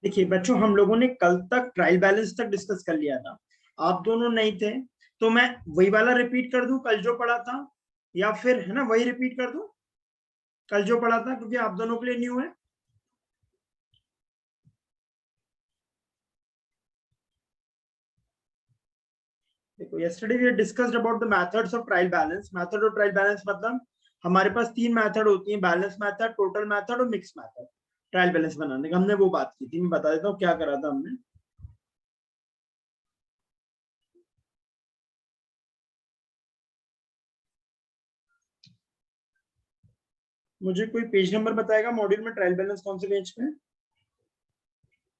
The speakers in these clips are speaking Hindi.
देखिए बच्चों, हम लोगों ने कल तक ट्रायल बैलेंस तक डिस्कस कर लिया था, आप दोनों नहीं थे, तो मैं वही वाला रिपीट कर दूं कल जो पढ़ा था, या फिर है ना वही रिपीट कर दूं कल जो पढ़ा था, क्योंकि आप दोनों के लिए न्यू है। देखो, yesterday we discussed about the methods of trial balance। Method of trial balance मतलब हमारे पास तीन मेथड होती हैं, बैलेंस मेथड, टोटल मेथड और मिक्स मेथड। ट्रायल बैलेंस बनाने का हमने वो बात की थी। मैं बता देता हूँ क्या करा था हमने। मुझे कोई पेज नंबर बताएगा मॉड्यूल में ट्रायल बैलेंस कौन से पेज पे है?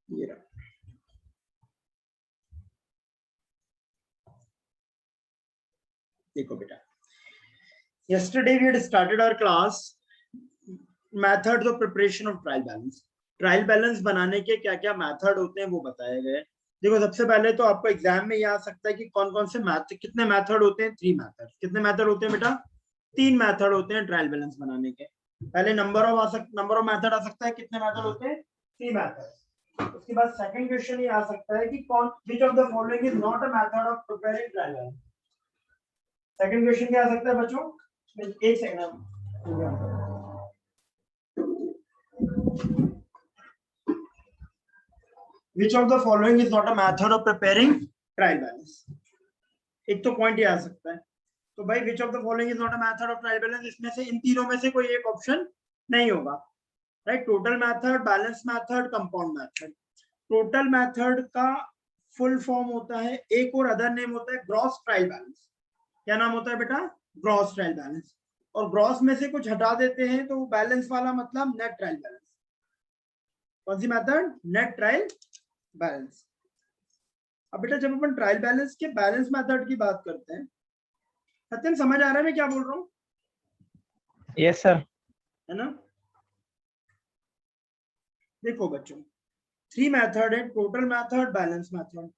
ये रहा। देखो बेटा, yesterday we had started our class methods of preparation of trial balance। Trial balance बनाने के क्या क्या मेथड होते हैं वो बताए गए। देखो, सबसे पहले तो आपको एग्जाम में ये आ सकता है कि कौन कौन से कितने मेथड होते हैं। 3 मेथड। कितने मेथड होते हैं बेटा? 3 मेथड होते हैं ट्रायल बैलेंस बनाने के। पहले नंबर ऑफ मेथड आ सकता है। कितने मेथड होते हैं? 3 मेथड। उसके बाद सेकंड क्वेश्चन ये आ सकता है कि कौन which of the following is not a method of preparing trial balance. Second question क्या आ सकता है बच्चों? एक second, which of the following is not a method of preparing trial balance। एक तो पॉइंट ये आ सकता है। तो भाई which of the following is not a method of trial balance, इसमें से इन तीनों में से कोई एक ऑप्शन नहीं होगा। Right? Total method, balance method, compound method. Total method का फुल फॉर्म होता है, एक और अदर नेम होता है ग्रॉस ट्रायल बैलेंस। क्या नाम होता है बेटा? Gross trial balance. और ग्रॉस में से कुछ हटा देते हैं तो बैलेंस वाला मतलब नेट ट्रायल बैलेंस। कौन सी मेथड? Net trial balance. अब बेटा, जब अपन ट्रायल बैलेंस के बैलेंस मेथड की बात करते हैं, सत्यम समझ आ रहा है मैं क्या बोल रहा हूँ? Yes sir. है ना? देखो बच्चों, 3 मेथड है, टोटल मेथड, बैलेंस मेथड।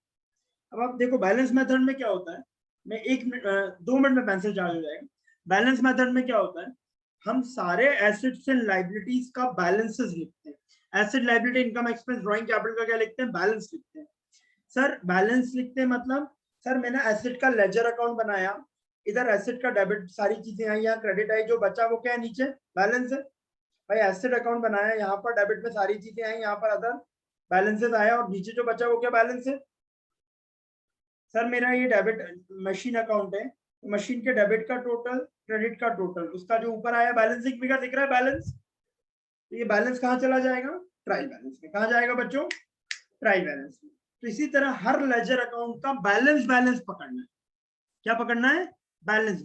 अब आप देखो बैलेंस मेथड में क्या होता है। मैं 2 मिनट में पेंसिल चार्ज हो जाएगा। बैलेंस मेथड में क्या होता है, हम सारे एसेट्स एंड लाइबिलिटीज का बैलेंसेस लिखते हैं। Asset, liability, income, expense, drawing capital का क्या लिखते हैं? बैलेंस लिखते हैं। सर बैलेंस लिखते हैं मतलब, सर मैंने एसेट का लेजर अकाउंट बनाया, इधर एसेट का डेबिट सारी चीजें आई, यहाँ क्रेडिट आई, जो बचा वो क्या है? नीचे बैलेंस है। भाई एसेट अकाउंट बनाया, यहाँ पर डेबिट में सारी चीजें आई, यहाँ पर अदर बैलेंसेस आया, और नीचे जो बचा वो क्या? बैलेंस है। सर मेरा ये डेबिट मशीन अकाउंट है, मशीन के डेबिट का टोटल, क्रेडिट का टोटल, उसका जो ऊपर आया बैलेंसिंग फिगर दिख रहा है बैलेंस, तो ये बैलेंस कहाँ चला जाएगा? ट्रायल बैलेंस में। कहाँ जाएगा बच्चों? ट्रायल बैलेंस में। तो इसी तरह हर लेजर अकाउंट का बैलेंस पकड़ना है। क्या पकड़ना है? बैलेंस।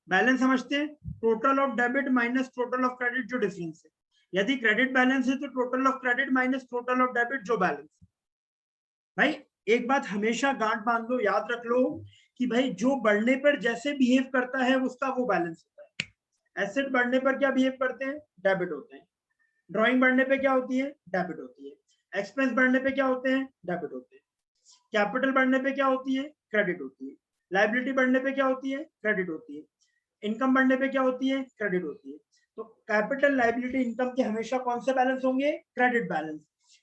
बैलेंस समझते हैं? Total of debit minus total of credit, जो डिफरेंस है। यदि क्रेडिट बैलेंस है तो total of credit minus total of debit, जो बैलेंस है। भाई एक बात हमेशा गांठ बांध लो, याद रख लो कि भाई जो बढ़ने पर जैसे बिहेव करता है उसका वो बैलेंस होता है। एसेट बढ़ने पर क्या बिहेव करते हैं? डेबिट होते हैं। ड्राइंग बढ़ने पे क्या होती है? डेबिट होती है। एक्सपेंस बढ़ने पे क्या होते हैं? डेबिट होते हैं। कैपिटल बढ़ने पे क्या होती है? क्रेडिट होती है। लाइबिलिटी बढ़ने पे क्या होती है? क्रेडिट होती है। इनकम बढ़ने पे क्या होती है? क्रेडिट होती है। तो कैपिटल, लाइबिलिटी, इनकम के हमेशा कौन से बैलेंस होंगे? Credit balance.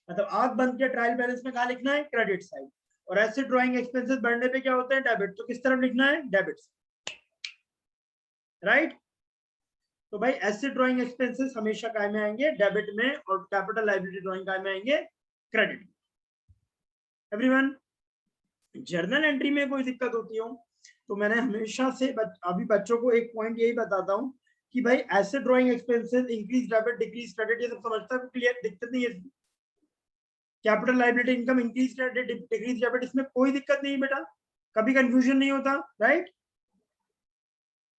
मतलब आंख बंद के ट्रायल बैलेंस में कहा लिखना है? Credit side. और एसेट, ड्राइंग, एक्सपेंसेस बढ़ने पे क्या होते हैं? डेबिट। तो किस तरफ लिखना है? डेबिट। राइट? तो भाई एसेट, ड्राइंग, एक्सपेंसेस हमेशा काय में आएंगे? डेबिट में। और कैपिटल, लाइबिलिटी, ड्राइंग काय में आएंगे? क्रेडिट। एवरीवन, जर्नल एंट्री में कोई दिक्कत होती हो तो मैंने हमेशा से अभी बच्चों को एक पॉइंट यही बताता हूँ कि भाई asset, drawing, expenses, increase debit, decrease credit, ये सब समझता है, क्लियर? दिक्कत नहीं है। Capital, liability, income, increase credit, decrease debit, इसमें कोई दिक्कत नहीं बेटा, कभी कंफ्यूजन नहीं होता। राइट?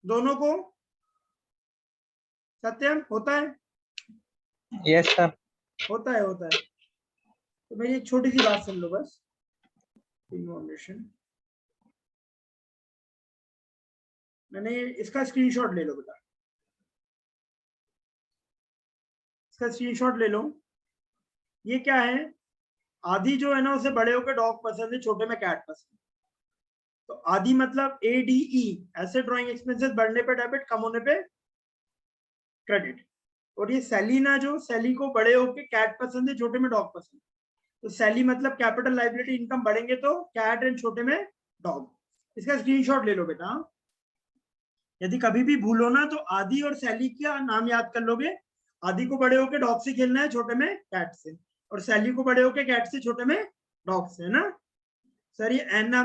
दोनों को सत्यम होता है? Yes sir. होता है। तो मेरी एक छोटी सी बात सुन लो बस। इन्फॉर्मेशन मैंने इसका स्क्रीनशॉट ले लो बेटा, इसका स्क्रीनशॉट ले लो। ये क्या है? आधी जो है ना उसे बड़े होकर डॉग पसंद है, छोटे में कैट पसंद। तो आधी मतलब ADE, एसेट, ड्राइंग, एक्सपेंसेस बढ़ने पे डेबिट, कम होने पे क्रेडिट। और ये सेलिना, जो सेली को बड़े होके कैट पसंद है, छोटे में डॉग पसंद। तो सैली मतलब कैपिटल लाइबिलिटी इनकम बढ़ेंगे तो कैट एंड छोटे में डॉग। इसका स्क्रीनशॉट ले लो बेटा। यदि कभी भी भूलो ना तो आदि और सैली का नाम याद कर लोगे। आदि को बड़े होके डॉग से खेलना है, छोटे में कैट से, और सैली को बड़े होके कैट से, छोटे में डॉग से, है ना सर। ये एना,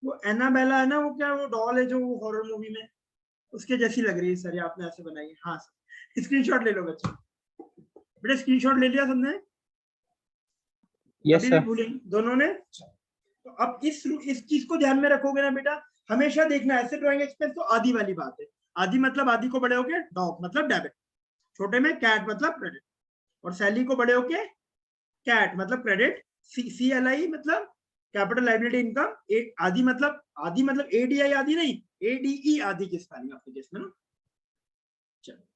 वो एनाबेला है ना, वो क्या वो डॉल है जो हॉरर मूवी में, उसके जैसी लग रही है सर, ये आपने ऐसे बनाई है। हाँ सर, स्क्रीनशॉट ले लो बच्चे। बेटा स्क्रीनशॉट ले लिया सबने? यस अभी भी सर। भूलेंगे दोनों ने? तो अब इस चीज को ध्यान में रखोगे ना बेटा, हमेशा देखना ऐसे ड्राइंग एक्सपेंस तो आदि वाली बात है। आदि मतलब आदि को बड़े होके डॉग मतलब डेबिट, छोटे में कैट मतलब क्रेडिट, और सैली को बड़े होके कैट मतलब क्रेडिट, CLI मतलब कैपिटल लाइबिलिटी इनकम, आदि मतलब ADI आदि नहीं, ADE आदि की स्पेलिंग आपके केस में ना। चलो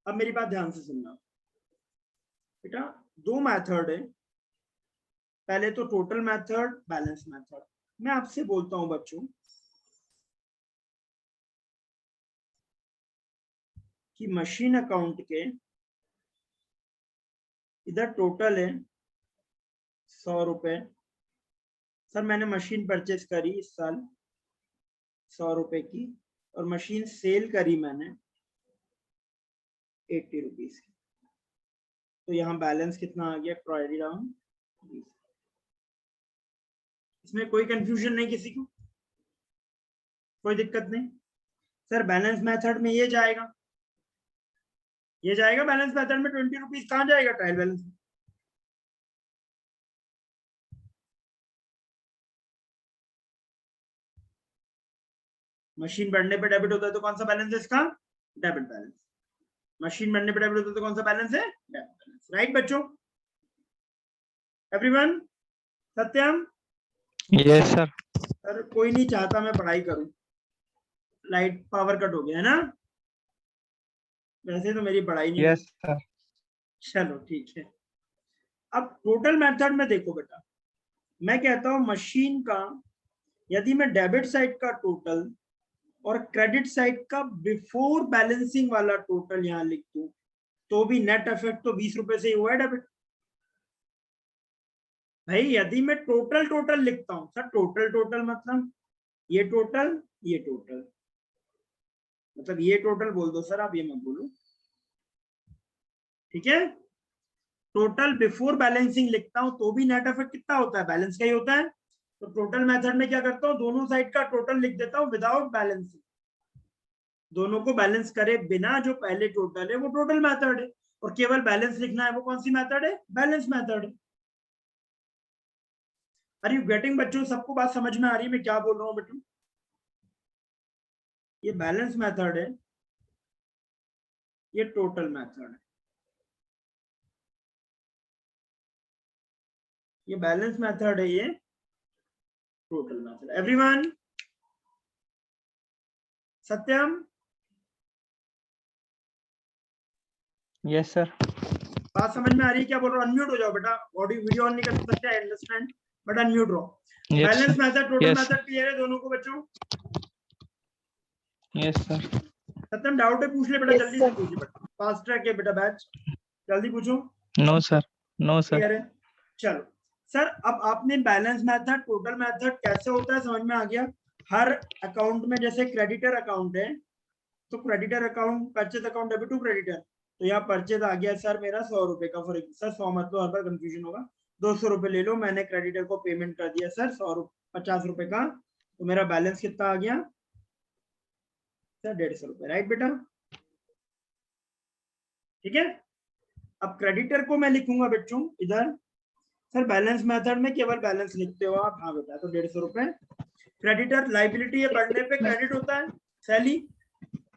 अब मेरी बात ध्यान से सुनना बेटा। दो मेथड है, पहले तो टोटल मेथड, बैलेंस मेथड। मैं आपसे बोलता हूं बच्चों कि मशीन अकाउंट के इधर टोटल है 100 रुपए। सर मैंने मशीन परचेज करी इस साल 100 रुपए की, और मशीन सेल करी मैंने 80 रुपीज की। तो यहाँ बैलेंस कितना आ गया? क्वारी डाउन 20। इसमें कोई कंफ्यूजन नहीं किसी को? कोई दिक्कत नहीं? सर बैलेंस मेथड में ये जाएगा, ये जाएगा बैलेंस मेथड में 20 रुपीज। कहाँ जाएगा ट्रायल बैलेंस में? मशीन बढ़ने पे डेबिट होता है तो कौन सा बैलेंस है इसका? Debit balance. मशीन बढ़ने पे डेबिट होता है तो कौन सा बैलेंस है? Debit balance. राइट बच्चों? Everyone? Satyam? Yes sir. Sir कोई नहीं चाहता मैं पढ़ाई करूं, लाइट पावर कट हो गया है ना, वैसे तो मेरी पढ़ाई नहीं यस होती। सर। चलो ठीक है। अब टोटल मेथड में देखो बेटा, मैं कहता हूं मशीन का यदि मैं डेबिट साइड का टोटल और क्रेडिट साइड का बिफोर बैलेंसिंग वाला टोटल यहां लिख दूं तो भी नेट इफेक्ट तो 20 रुपए से ही हुआ है डेबिट। भाई यदि मैं टोटल लिखता हूं सर, टोटल मतलब ये टोटल, ये टोटल, मतलब ये टोटल बोल दो सर, आप ये मत बोलो, ठीक है। टोटल बिफोर बैलेंसिंग लिखता हूं तो भी नेट इफेक्ट कितना होता है? बैलेंस का ही होता है। तो टोटल मेथड में क्या करता हूं, दोनों साइड का टोटल लिख देता हूं विदाउट बैलेंसिंग। दोनों को बैलेंस करे बिना जो पहले टोटल है वो टोटल मेथड है, और केवल बैलेंस लिखना है वो कौन सी मेथड है? बैलेंस मेथड है। आर यू गेटिंग बच्चों? सबको बात समझ में आ रही है मैं क्या बोल रहा हूँ बच्चों? ये बैलेंस मेथड है, ये टोटल मेथड है। ये बैलेंस मेथड है, ये total method. Everyone? Satyam? Yes sir. बात समझ में आ रही है क्या बोल रहा हूँ? अनम्यूट हो जाओ बेटा, ऑडियो वीडियो ऑन नहीं कर सकते, आई अंडरस्टैंड, बट अनम्यूट रहो। Yes balance sir. Method total yes method clear है दोनों को बच्चों? Yes sir. सत्यम डाउट है पूछ ले बेटा, Yes, जल्दी से sir. पूछ ले बेटा, फास्ट ट्रैक है बेटा बैच, जल्दी पूछो। No sir. No sir. Clear है? चलो सर, अब आपने बैलेंस मेथड टोटल मेथड कैसे होता है समझ में आ गया। हर अकाउंट में जैसे क्रेडिटर अकाउंट है तो creditor account, purchase account debit to creditor, तो यहाँ परचेज आ गया सर मेरा 100 रुपए का, फॉर सर 100 मतलब हर बार कंफ्यूजन होगा, 200 रुपए ले लो, मैंने क्रेडिटर को पेमेंट कर दिया सर 50 रुपए का, तो मेरा बैलेंस कितना आ गया सर? 150 रुपए। राइट बेटा? ठीक है। अब क्रेडिटर को मैं लिखूंगा बच्चों इधर, सर बैलेंस मेथड में केवल बैलेंस लिखते हो आप? हाँ बेटा, तो 150 रुपए। क्रेडिटर लाइबिलिटी है, बढ़ने पे क्रेडिट होता है सैली,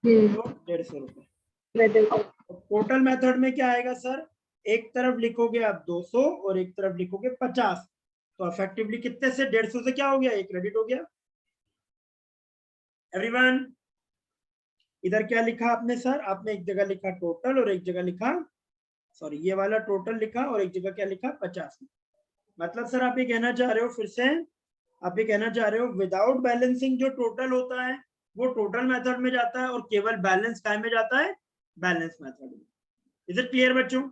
तो 150 रुपए। टोटल मेथड में क्या आएगा सर? एक तरफ लिखोगे आप 200 और एक तरफ लिखोगे 50, तो इफेक्टिवली कितने से 150 से क्या हो गया? एक क्रेडिट हो गया। एवरीवन? इधर क्या लिखा आपने सर? आपने एक जगह लिखा टोटल और एक जगह लिखा, सॉरी ये वाला टोटल लिखा और एक जगह क्या लिखा? 50। मतलब सर आप ये कहना चाह रहे हो फिर से आप ये कहना चाह रहे हो विदाउट बैलेंसिंग जो टोटल होता है वो टोटल मेथड में जाता है और केवल बैलेंस काय में जाता है, बैलेंस मेथड में। इज इट क्लियर बच्चों?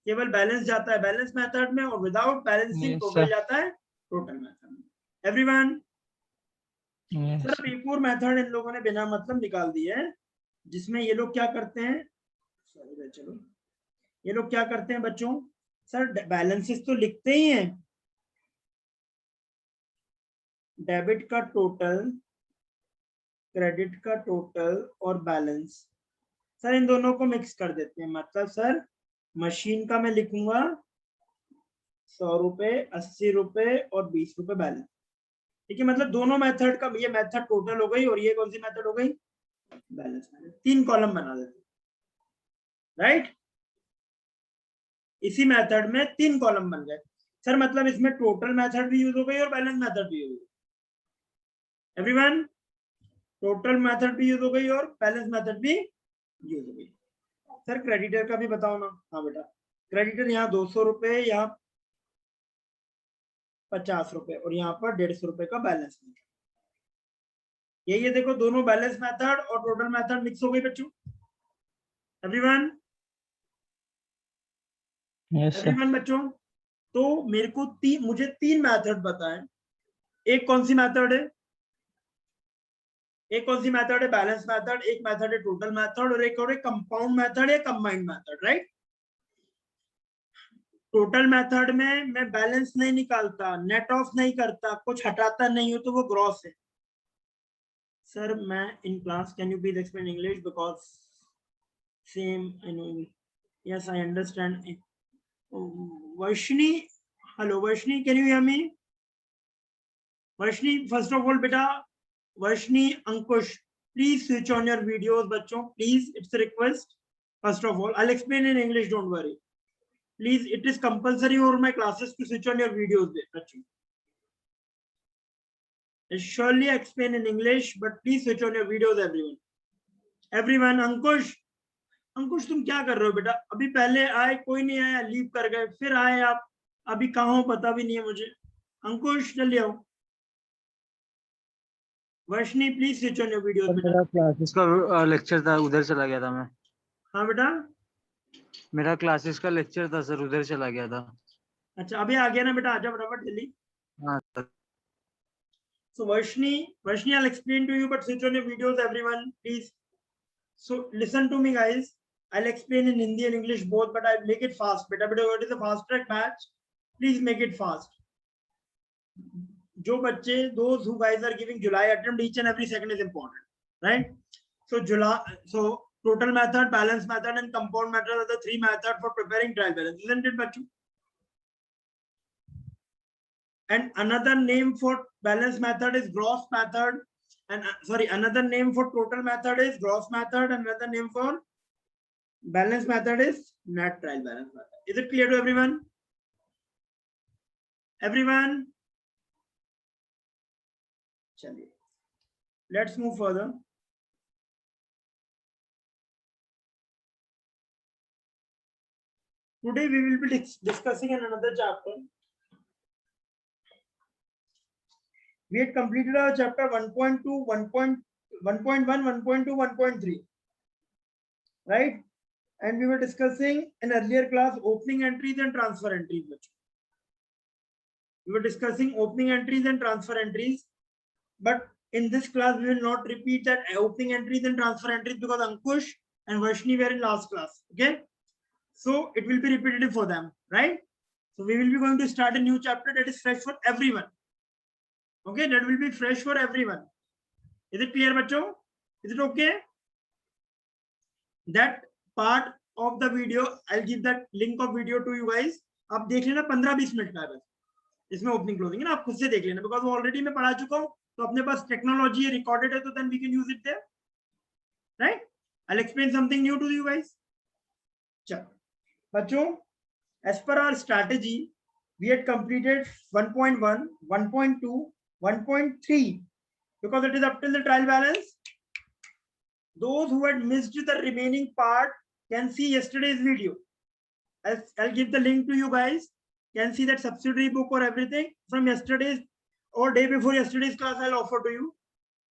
केवल बैलेंस जाता है बैलेंस मेथड में और without balancing Yes, total sir. जाता है टोटल मेथड में। एवरीवन? Yes, सर अब एक और मेथड इन लोगों ने बिना मतलब निकाल दिया है, जिसमें ये लोग क्या करते हैं, चलो ये लोग क्या करते हैं बच्चों, सर बैलेंसेस तो लिखते ही हैं, डेबिट का टोटल, क्रेडिट का टोटल और बैलेंस, सर इन दोनों को मिक्स कर देते हैं। मतलब सर मशीन का मैं लिखूंगा 100 रुपए, 80 रुपए और 20 रुपए बैलेंस, ठीक है। मतलब दोनों मेथड का, ये मेथड टोटल हो गई और ये कौन सी मेथड हो गई, बैलेंस मेथड। 3 कॉलम बना देते हैं, राइट। इसी मेथड में 3 कॉलम बन गए सर, मतलब इसमें टोटल मेथड भी यूज हो गई और बैलेंस मेथड भी यूज हो गई। एवरीवन, टोटल मेथड भी यूज हो गई और बैलेंस मेथड भी यूज हो गई। सर क्रेडिटर का भी बताओ ना। हाँ बेटा, क्रेडिटर यहाँ 200 रुपए, यहाँ 50 रुपए और यहाँ पर 150 रुपए का बैलेंस मेथड। ये देखो दोनों बैलेंस मेथड और टोटल मेथड मिक्स हो गई बच्चों। एवरीवन? yes, sir. एवरीवन बच्चों, तो मेरे को मुझे 3 मेथड बताएं। एक कौन सी मेथड है, एक कौन सी मेथड है, बैलेंस मेथड, एक मेथड है टोटल मेथड और एक और कंपाउंड मेथड या combined method, right. Total method में मैं बैलेंस नहीं निकालता, नेट ऑफ नहीं करता, कुछ हटाता नहीं हूं, तो वो ग्रॉस है। सर मैं in class, can you please explain English because same I know. Yes I understand. Varshini, hello Varshini, can you hear me? Varshini, first of all beta, Varshini, Ankush, please switch on your videos बच्चों, please, it's a request. First of all, I'll explain in English, don't worry. Please, it is compulsory over my classes to switch on your videos बच्चों. I'll surely explain in English, but please switch on your videos everyone. Everyone, Ankush, अंकुश तुम क्या कर रहे हो बेटा? अभी पहले आए, कोई नहीं आया, लीव कर गए, फिर आए आप, अभी कहाँ हो पता भी नहीं है मुझे। अंकुश जल्दी आओ। Varshani please switch on your videos बेटा। मेरा क्लासेस का लेक्चर था, उधर चला गया था मैं। हाँ बेटा, मेरा क्लासेस का लेक्चर था सर, उधर चला गया था। अच्छा अभी आ गया ना बेटा, आजा फटाफट जल्दी। हाँ sir. So Varshini, I'll explain to you, but switch on your videos everyone, please. So listen to me guys. I'll explain in Hindi and English both, but I'll make it fast. Beta, what is a fast track match? Please make it fast. जो बच्चे, those who guys are giving July attempt, each and every second is important, right? So total method, balance method, and compound method are the 3 methods for preparing trial balance, isn't it, bachcho? And another name for balance method is gross method, and another name for total method is gross method, and another name for balance method is net trial balance method. Is it clear to everyone? Everyone? Chaliye. Let's move further. Today we will be discussing another chapter. We had completed our chapter 1.2, 1.1, 1.2, 1.3, right? And we were discussing in earlier class opening entries and transfer entries. We were discussing opening entries and transfer entries, but in this class we will not repeat that opening entries and transfer entries because Ankush and Varshini were in last class. Okay, so it will be repetitive for them, right? So we will be going to start a new chapter that is fresh for everyone. Okay, that will be fresh for everyone. Is it clear, bachcho? Is it okay? That part of the video, I'll give that link of video to you guys. आप देख लेना, 15-20 मिनट का है बस, इसमें ओपनिंग क्लोजिंग है ना, आप खुद से देख लेना, बिकॉज वो ऑलरेडी मैं पढ़ा चुका हूँ, तो अपने पास टेक्नोलॉजी रिकॉर्डेड है, तो then we can use it there, right? I will explain something new to you guys. चलो बच्चों, as per our strategy, we had completed 1.1, 1.2, 1.3 because it is up till the trial balance. Those who had missed the remaining part can see yesterday's video. I'll give the link to you guys. Can see that subsidiary book or everything from yesterday's or day before yesterday's class I'll offer to you.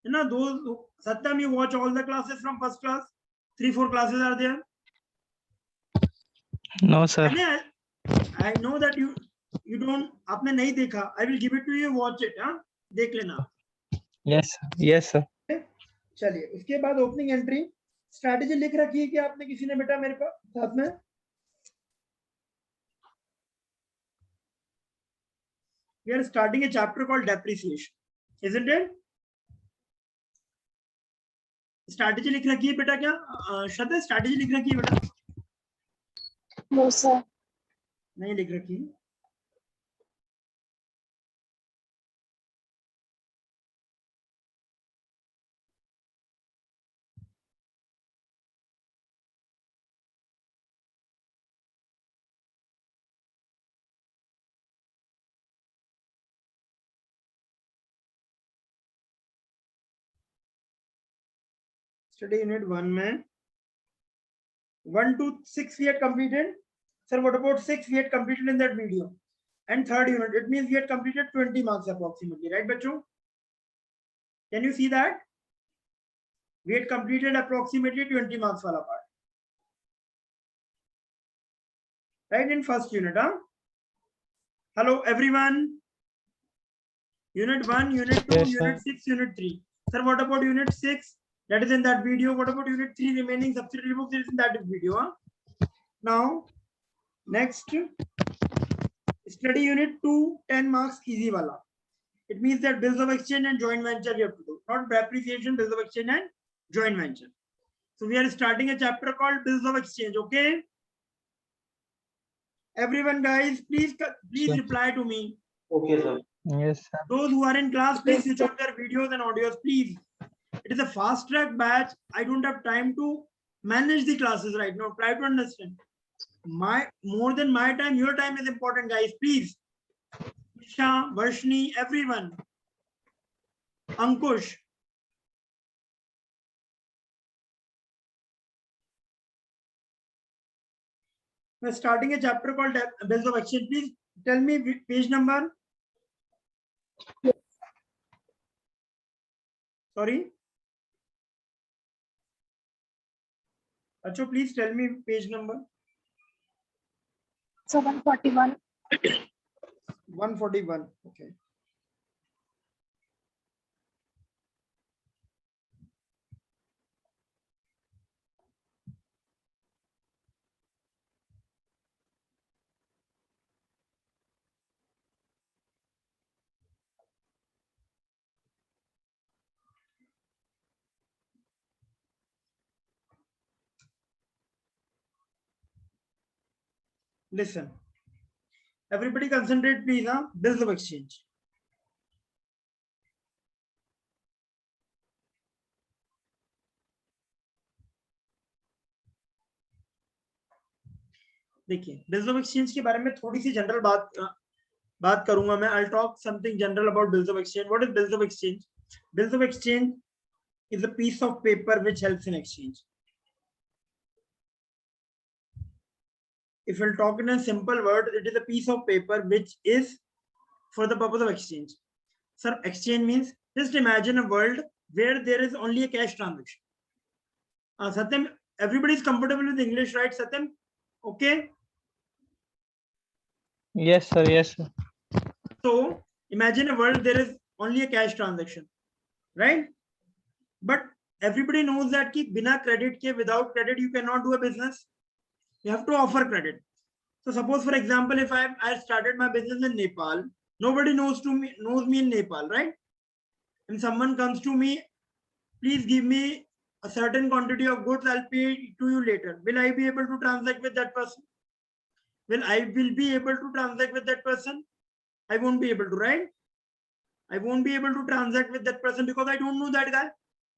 You know, those who, Satyam, you watch all the classes from first class. 3-4 classes are there. No, sir. I know that you don't, आपने नहीं देखा. I will give it to you. Watch it. हाँ, देख लेना. Yes, yes, sir. चलिए, उसके बाद ओपनिंग एंट्री स्ट्रैटेजी लिख रखी है कि आपने किसी ने बेटा मेरे पास साथ में. We are starting a chapter called depreciation, isn't it? Strategy लिख रखी है बेटा क्या? श्रद्धा स्ट्रैटेजी लिख रखी है बेटा? No sir. नहीं लिख रखी. Study unit 1 में 1 to 6 we had completed. Sir, what about 6 we had completed in that video? And third unit, it means we had completed 20 marks approximately, right, bachcho? Can you see that? We had completed approximately 20 marks wala part. Right, in first unit, huh? Hello, everyone. Unit 1, Unit 2, Yes, sir. Unit 6, Unit 3. Sir, what about Unit 6? That is in that video. What about Unit 3 remaining subsidiary books? It is in that video. Huh? Now, next, study Unit 2, 10 marks easy wala. It means that bills of exchange and joint venture we have to do. Not depreciation, bills of exchange and joint venture. So we are starting a chapter called bills of exchange. Okay. Everyone, guys, please Sure. reply to me. Okay, sir. Yes, sir. Those who are in class, please switch on their videos and audios, please. It is a fast track batch. I don't have time to manage the classes right now. Try to understand. More than my time, your time is important, guys. Please. Isha, Varshni, everyone. Ankush. We're starting a chapter called bills of exchange. Please tell me page number. Sorry. Acho, please tell me page number. So 141. 141. Okay. Listen. Everybody concentrate, please. Huh? Bills of exchange. देखिए, bills of exchange के बारे में थोड़ी सी जनरल बात करूंगा मैं. I'll talk something general about bills of exchange. What is bills of exchange? Bills of exchange is a piece of paper which helps in exchange. If we'll talk in a simple word, it is a piece of paper which is for the purpose of exchange. Sir, exchange means just imagine a world where there is only a cash transaction. Satyam, everybody is comfortable with English, right, Satyam? Okay. Yes, sir. Yes, sir. So imagine a world there is only a cash transaction, right? But everybody knows that ki bina credit ke, without credit you cannot do a business. You have to offer credit. So suppose, for example, if I started my business in Nepal, nobody knows me in Nepal, right? And someone comes to me, please give me a certain quantity of goods, I'll pay to you later. Will I be able to transact with that person? Will I be able to transact with that person? I won't be able to, right? I won't be able to transact with that person because I don't know that guy.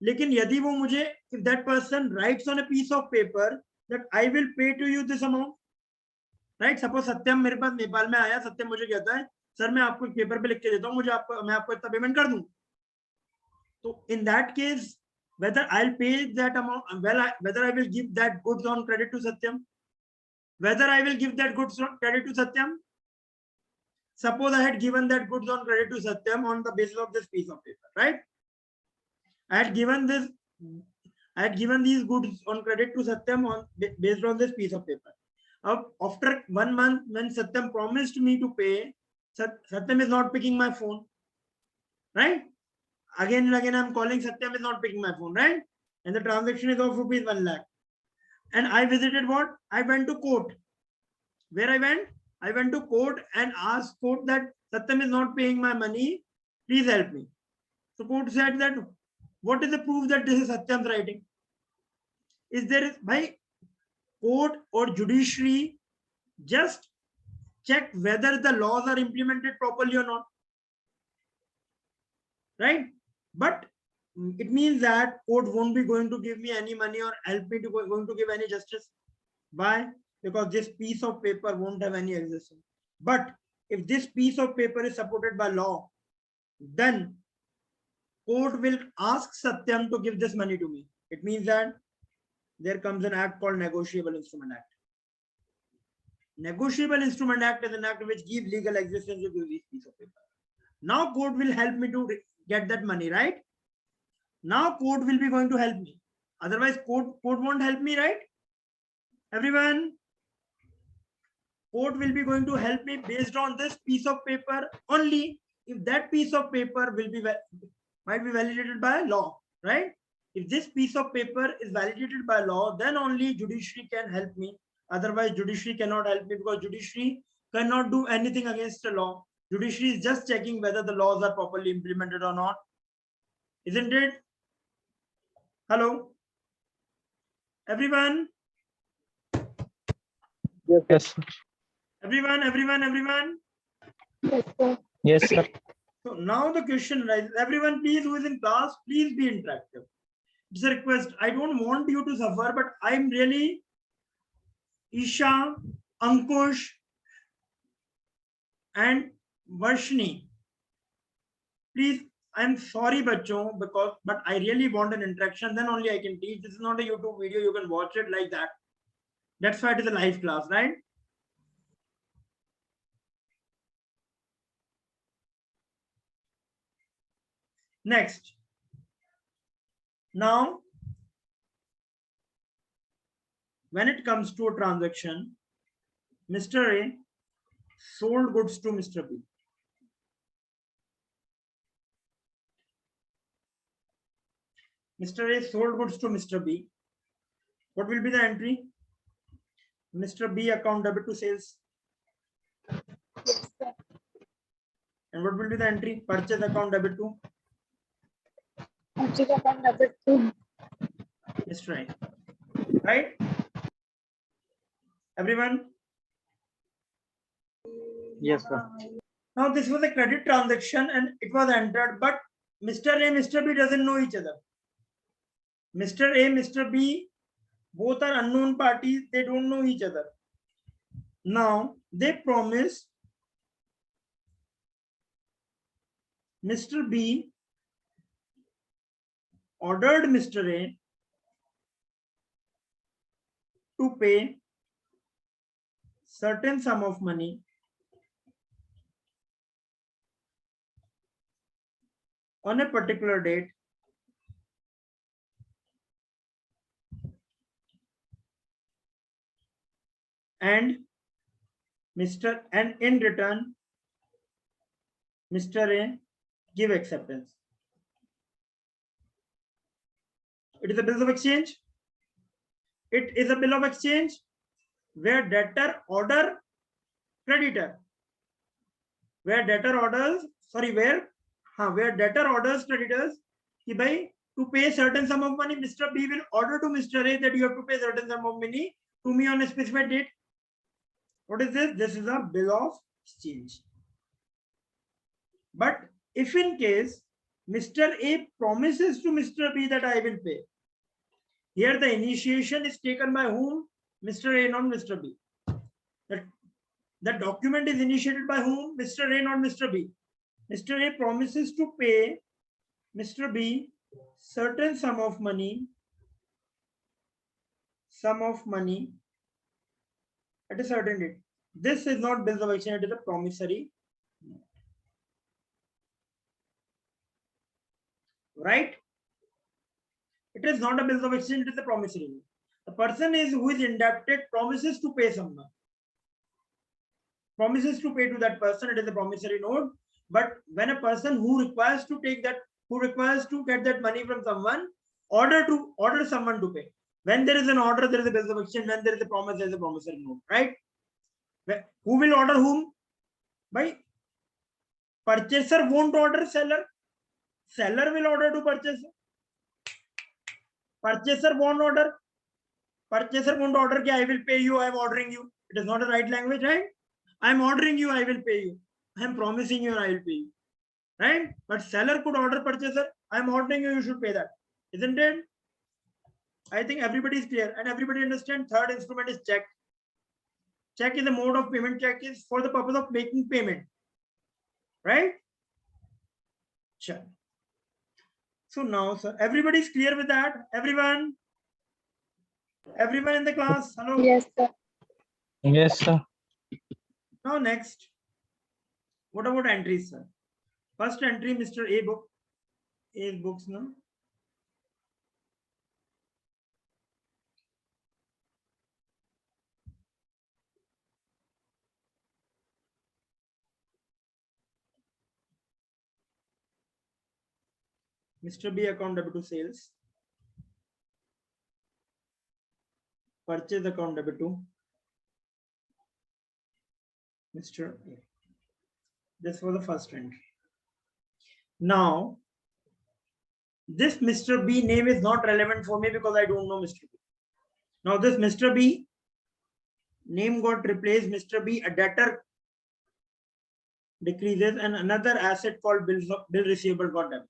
लेकिन यदि वो मुझे, if that person writes on a piece of paper that I will pay to you this amount, right? Suppose सत्यम मेरे पास नेपाल में आया, सत्यम मुझे कहता है, सर मैं आपको एक पेपर पे लिख के देता हूँ, मैं आपको इतना पेमेंट कर दूं. तो in that case, whether I'll pay that amount, whether I will give that goods on credit to Satyam, whether I will give that goods on credit to Satyam, suppose I had given that goods on credit to Satyam on the basis of this piece of paper, right? I had given these goods on credit to Satyam based on this piece of paper. After 1 month, when Satyam promised me to pay, Satyam is not picking my phone, right? Again and again I'm calling, Satyam is not picking my phone, right? And the transaction is of rupees 1 lakh. And I visited what? I went to court. Where I went? I went to court and asked court that Satyam is not paying my money. Please help me. So court said that, what is the proof that this is Satyam's writing? Is there by court or judiciary just check whether the laws are implemented properly or not, right? But it means that court won't be going to give me any money or help me to going to give any justice. Why? Because this piece of paper won't have any existence. But if this piece of paper is supported by law, then court will ask Satyam to give this money to me. It means that there comes an act called Negotiable Instrument Act. Negotiable Instrument Act is an act which gives legal existence to this piece of paper. Now court will help me to get that money, right? Now court will be going to help me. Otherwise court won't help me, right? Everyone, court will be going to help me based on this piece of paper only if that piece of paper might be validated by law, right? If this piece of paper is validated by law, then only judiciary can help me. Otherwise, judiciary cannot help me because judiciary cannot do anything against the law. Judiciary is just checking whether the laws are properly implemented or not. Isn't it? Hello? Everyone? Yes, sir. Everyone? Yes, sir. Yes, sir. So now the question arises, everyone please who is in class, please be interactive. It's a request. I don't want you to suffer, but I'm really Isha, Ankush, and Varshni. Please, I'm sorry, bachon, but I really want an interaction. Then only I can teach. This is not a YouTube video. You can watch it like that. That's why it is a live class, right? Next. Now, when it comes to a transaction, Mr. A sold goods to Mr. B. Mr. A sold goods to Mr. B. What will be the entry? Mr. B account debit to sales. Yes, sir. And what will be the entry? Purchase account debit to Purchase account debit to Mr. A. Right? Everyone? Yes, sir. Now this was a credit transaction and it was entered, but Mr. A, Mr. B doesn't know each other. Mr. A, Mr. B, both are unknown parties. They don't know each other. Now they promise Mr. B ordered Mr. A to pay certain sum of money on a particular date and in return Mr. A give acceptance. It is a bill of exchange. It is a bill of exchange where debtor order creditor. Where debtor orders creditors कि भाई to pay certain sum of money, Mr. B will order to Mr. A that you have to pay certain sum of money to me on a specified date. What is this? This is a bill of exchange. But if in case Mr. A promises to Mr. B that I will pay, here the initiation is taken by whom? Mr. A, not Mr. B. The document is initiated by whom? Mr. A, not Mr. B. Mr. A promises to pay Mr. B certain sum of money at a certain date. This is not bill of exchange, it is a promissory right? It is not a bill of exchange, it is a promissory note. The person who is indebted promises to pay someone. Promises to pay to that person, it is a promissory note. But when a person who requires to get that money from someone, order someone to pay. When there is an order, there is a bill of exchange. When there is a promise, there is a promissory note, right? Who will order whom? By purchaser won't order seller. Seller will order to purchaser. Purchaser won't order. Purchaser won't order, I will pay you, I am ordering you. It is not a right language, right? I am ordering you, I will pay you. I am promising you, I will pay you. Right? But seller could order purchaser, I am ordering you, you should pay that. Isn't it? I think everybody is clear and everybody understand. Third instrument is check. Check is a mode of payment. Check is for the purpose of making payment. Right? Sure. So now, sir, everybody is clear with that? Everyone in the class? Hello? Yes, sir. Yes, sir. Now next, what about entries, sir? First entry, Mr. A book. A books, no? Mr. B account debit to sales. Purchase account debit to Mr. A. This was the first entry. Now, this Mr. B name is not relevant for me because I don't know Mr. B. Now, this Mr. B name got replaced. Mr. B, a debtor decreases and another asset called bill receivable got debited.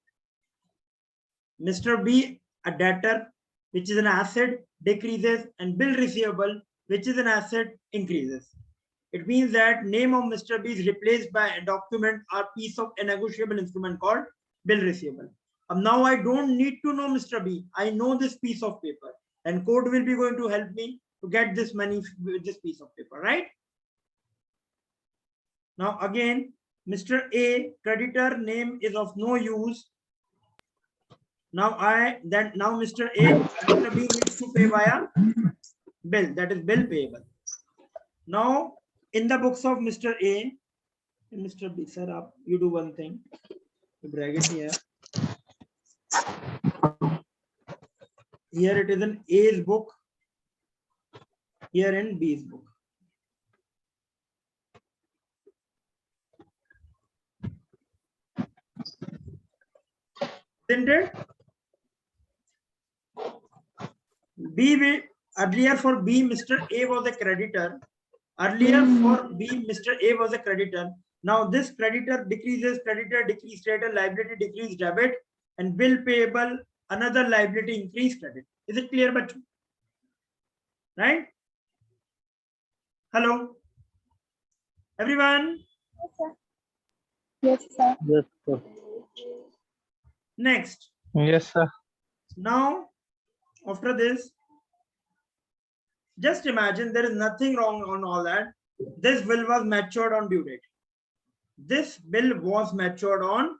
Mr. B, a debtor, which is an asset, decreases, and bill receivable, which is an asset, increases. It means that name of Mr. B is replaced by a document or piece of a negotiable instrument called bill receivable. Now I don't need to know Mr. B. I know this piece of paper, and code will be going to help me to get this money with this piece of paper, right? Now again, Mr. A, creditor name is of no use. Now Mr. A, Mr. B needs to pay via bill, that is bill payable. Now in the books of Mr. A and Mr. B, sir, you do one thing. You drag it here. Here it is in A's book. Here in B's book. Isn't it? Earlier for B, Mr. A was a creditor. Earlier for B, Mr. A was a creditor. Now this creditor decreases, creditor decrease, credit, liability decrease, debit, and bill payable, another liability increase, credit. Is it clear, Bachu? Right? Hello? Everyone? Yes, sir. Yes, sir. Next. Yes, sir. Now, after this, just imagine there is nothing wrong on all that. This bill was matured on due date. This bill was matured on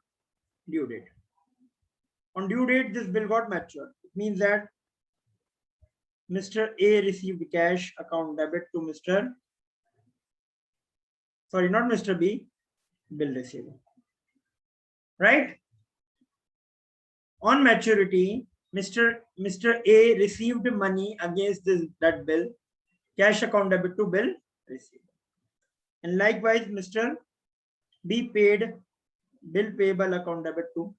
due date. On due date, this bill got matured. It means that Mr. A received cash account debit to Mr. Sorry, not Mr. B, bill receivable. Right? On maturity, Mr. A received money against that bill, cash account debit to bill receivable. And likewise, Mr. B paid bill payable account debit to.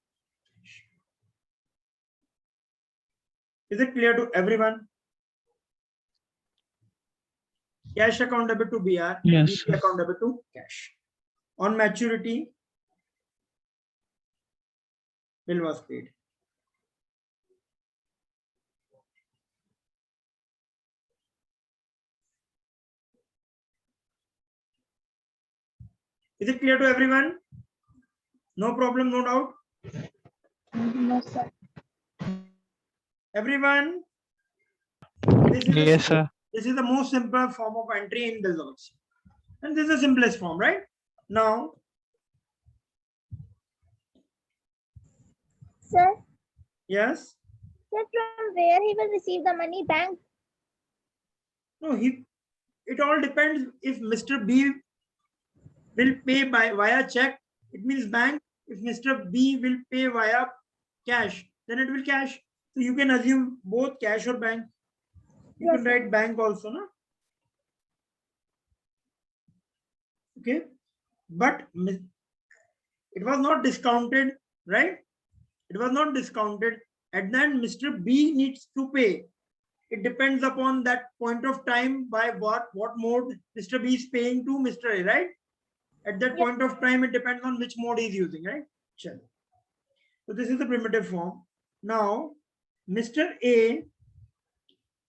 Is it clear to everyone? Cash account debit to BR, Yes. BP account debit to cash. On maturity, bill was paid. Is it clear to everyone? No problem, no doubt. No, sir. Everyone? Yes, sir. This is the most simple form of entry in bills of exchange. And this is the simplest form, right? Now, Sir, Yes. Sir, from where he will receive the money? Bank. No, it all depends. If Mr. B will pay via check, it means bank. If Mr. B will pay via cash, then it will cash. So you can assume both cash or bank. You Yes, can sir. write bank also, no? Okay. But it was not discounted, right? It was not discounted. And then Mr. B needs to pay. It depends upon that point of time by what mode Mr. B is paying to Mr. A, right? At that Yes. point of time, it depends on which mode he is using, right? Sure. So this is the primitive form. Now, Mr. A,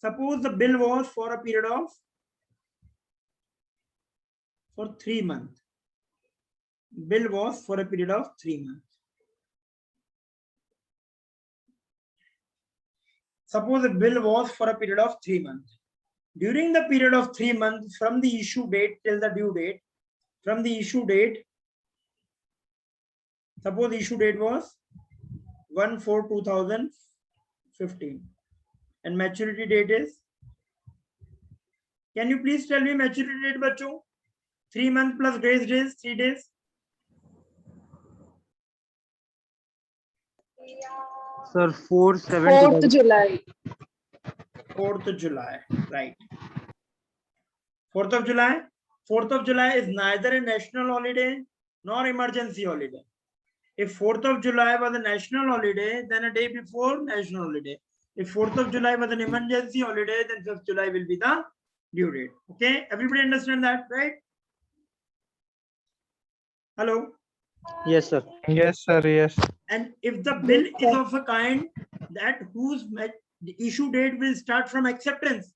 suppose the bill was for a period of 3 months. Bill was for a period of 3 months. Suppose the bill was for a period of 3 months. During the period of 3 months from the issue date till the due date, from the issue date, suppose the issue date was 1/4/2015 and maturity date is, can you please tell me maturity date, bachcho? 3 months plus grace days, 3 days. Sir, 4/7. 4th July. 4th of July, right? 4th of July. 4th of July is neither a national holiday nor emergency holiday. If 4th of July was a national holiday, then a day before national holiday. If 4th of July was an emergency holiday, then 5th July will be the due date. Okay, everybody understand that, right? Hello. Yes, sir. Yes, sir. Yes. And if the bill is of a kind that whose the issue date will start from acceptance,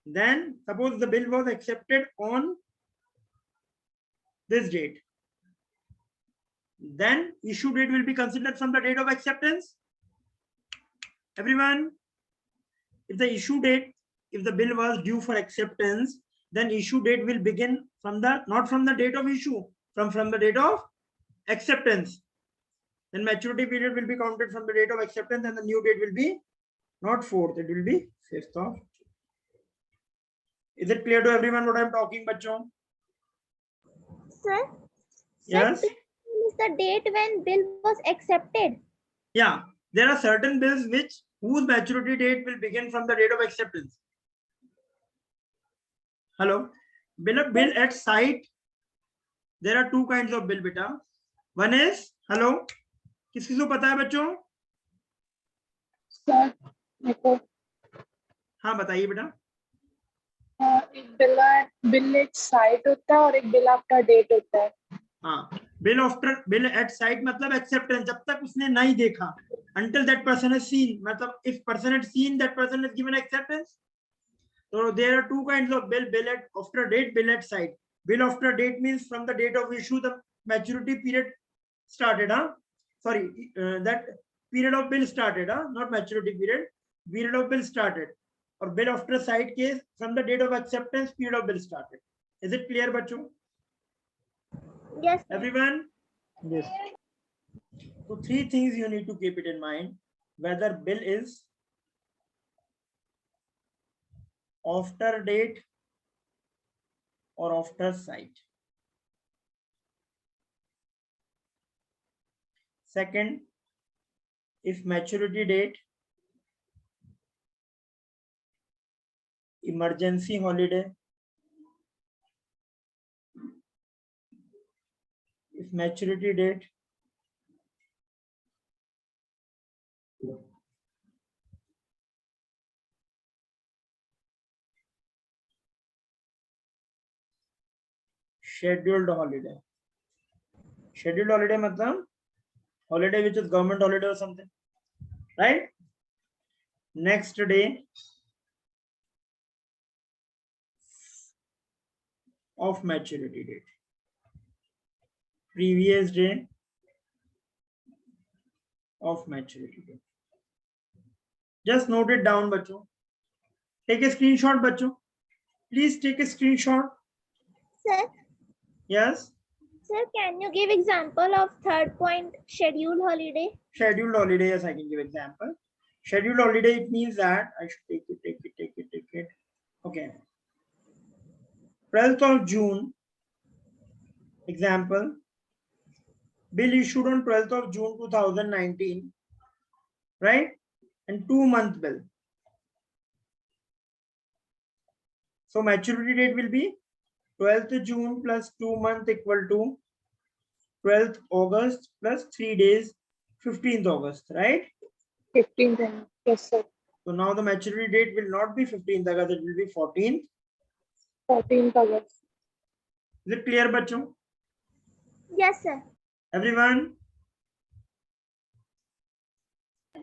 then suppose the bill was accepted on this date, then issue date will be considered from the date of acceptance. Everyone, if the issue date, if the bill was due for acceptance, then issue date will begin from the, not from the date of issue, from the date of acceptance. Then maturity period will be counted from the date of acceptance, and the new date will be not 4th, it will be 5th of June. Is it clear to everyone what I'm talking, bachcho? Sir. Yes. Sir, is the date when bill was accepted. Yeah, there are certain bills whose maturity date will begin from the date of acceptance. Hello, bill at site. There are two kinds of bill, beta. One is, hello, किसी को पता है बच्चों? सर मेरे को हाँ बताइए बेटा. एक बिल एक साइट होता है और एक बिल आफ्टर डेट होता है. हाँ, बिल एट साइट मतलब एक्सेप्टेंस, जब तक उसने नहीं देखा, until that person has seen, मतलब if person had seen, that person has given acceptance. So there are two kinds of bill at after date, bill at site. Bill after date means from the date of issue the maturity period started, sorry, that period of bill started, not maturity period, period of bill started. Or bill after site case, from the date of acceptance, period of bill started. Is it clear, bachcho? Yes. Everyone? Yes. So 3 things you need to keep it in mind: whether bill is after date or after site. Second, if maturity date, emergency holiday, if maturity date scheduled holiday. Scheduled holiday matlab holiday which is government holiday or something, right? Next day of maturity date, previous day of maturity date. Just note it down, bachcho. Take a screenshot, bachcho. Please take a screenshot. Sir. Yes. Sir, can you give example of third point, scheduled holiday? Scheduled holiday, yes, I can give example. Scheduled holiday, it means that I should take it. Okay. 12th of June, example, bill issued on 12th of June 2019, right? And 2-month bill. So maturity date will be 12th June plus 2 month equal to 12th August plus 3 days, 15th August, right? 15th. Yes, sir. So now the maturity date will not be 15th August, it will be 14th. 14th August. Is it clear, bachcho? Yes, sir. Everyone?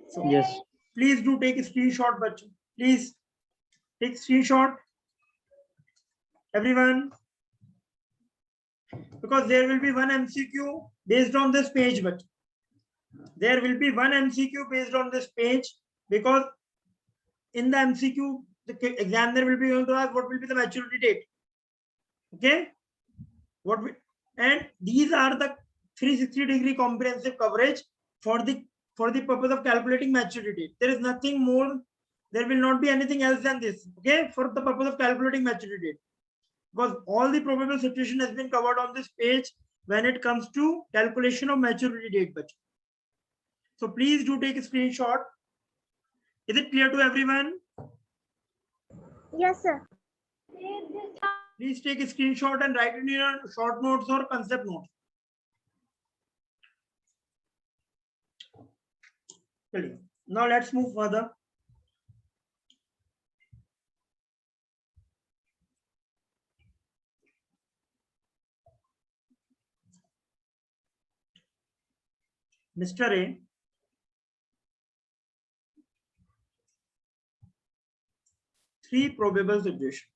So Yes. please do take a screenshot, bachcho. Please take screenshot. Everyone. Because there will be one MCQ based on this page, but there will be one MCQ based on this page, because in the MCQ, the examiner will be going to ask what will be the maturity date. Okay, and these are the 360-degree comprehensive coverage for the purpose of calculating maturity date. There is nothing more. There will not be anything else than this. Okay, for the purpose of calculating maturity date, because all the probable situation has been covered on this page when it comes to calculation of maturity date. So please do take a screenshot. Is it clear to everyone? Yes, sir. Please take a screenshot and write in your short notes or concept notes. Now let's move further. Mr. A, three probable situations.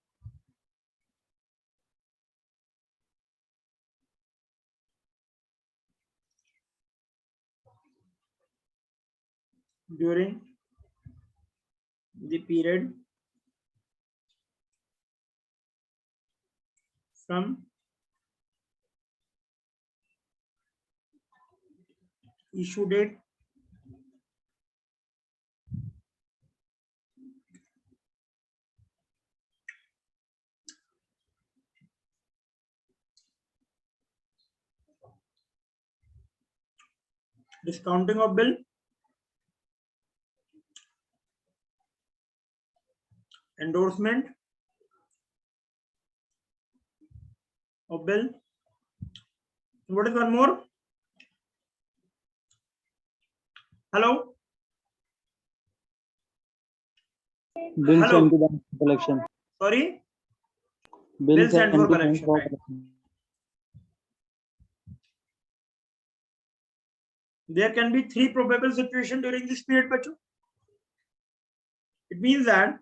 During the period from issue date discounting of bill, endorsement of bill. What is one more? Hello? Bill Hello? sent to bank for collection. Sorry? Bill sent for to bank collection, for right. collection. There can be three probable situations during this period, bacho. It means that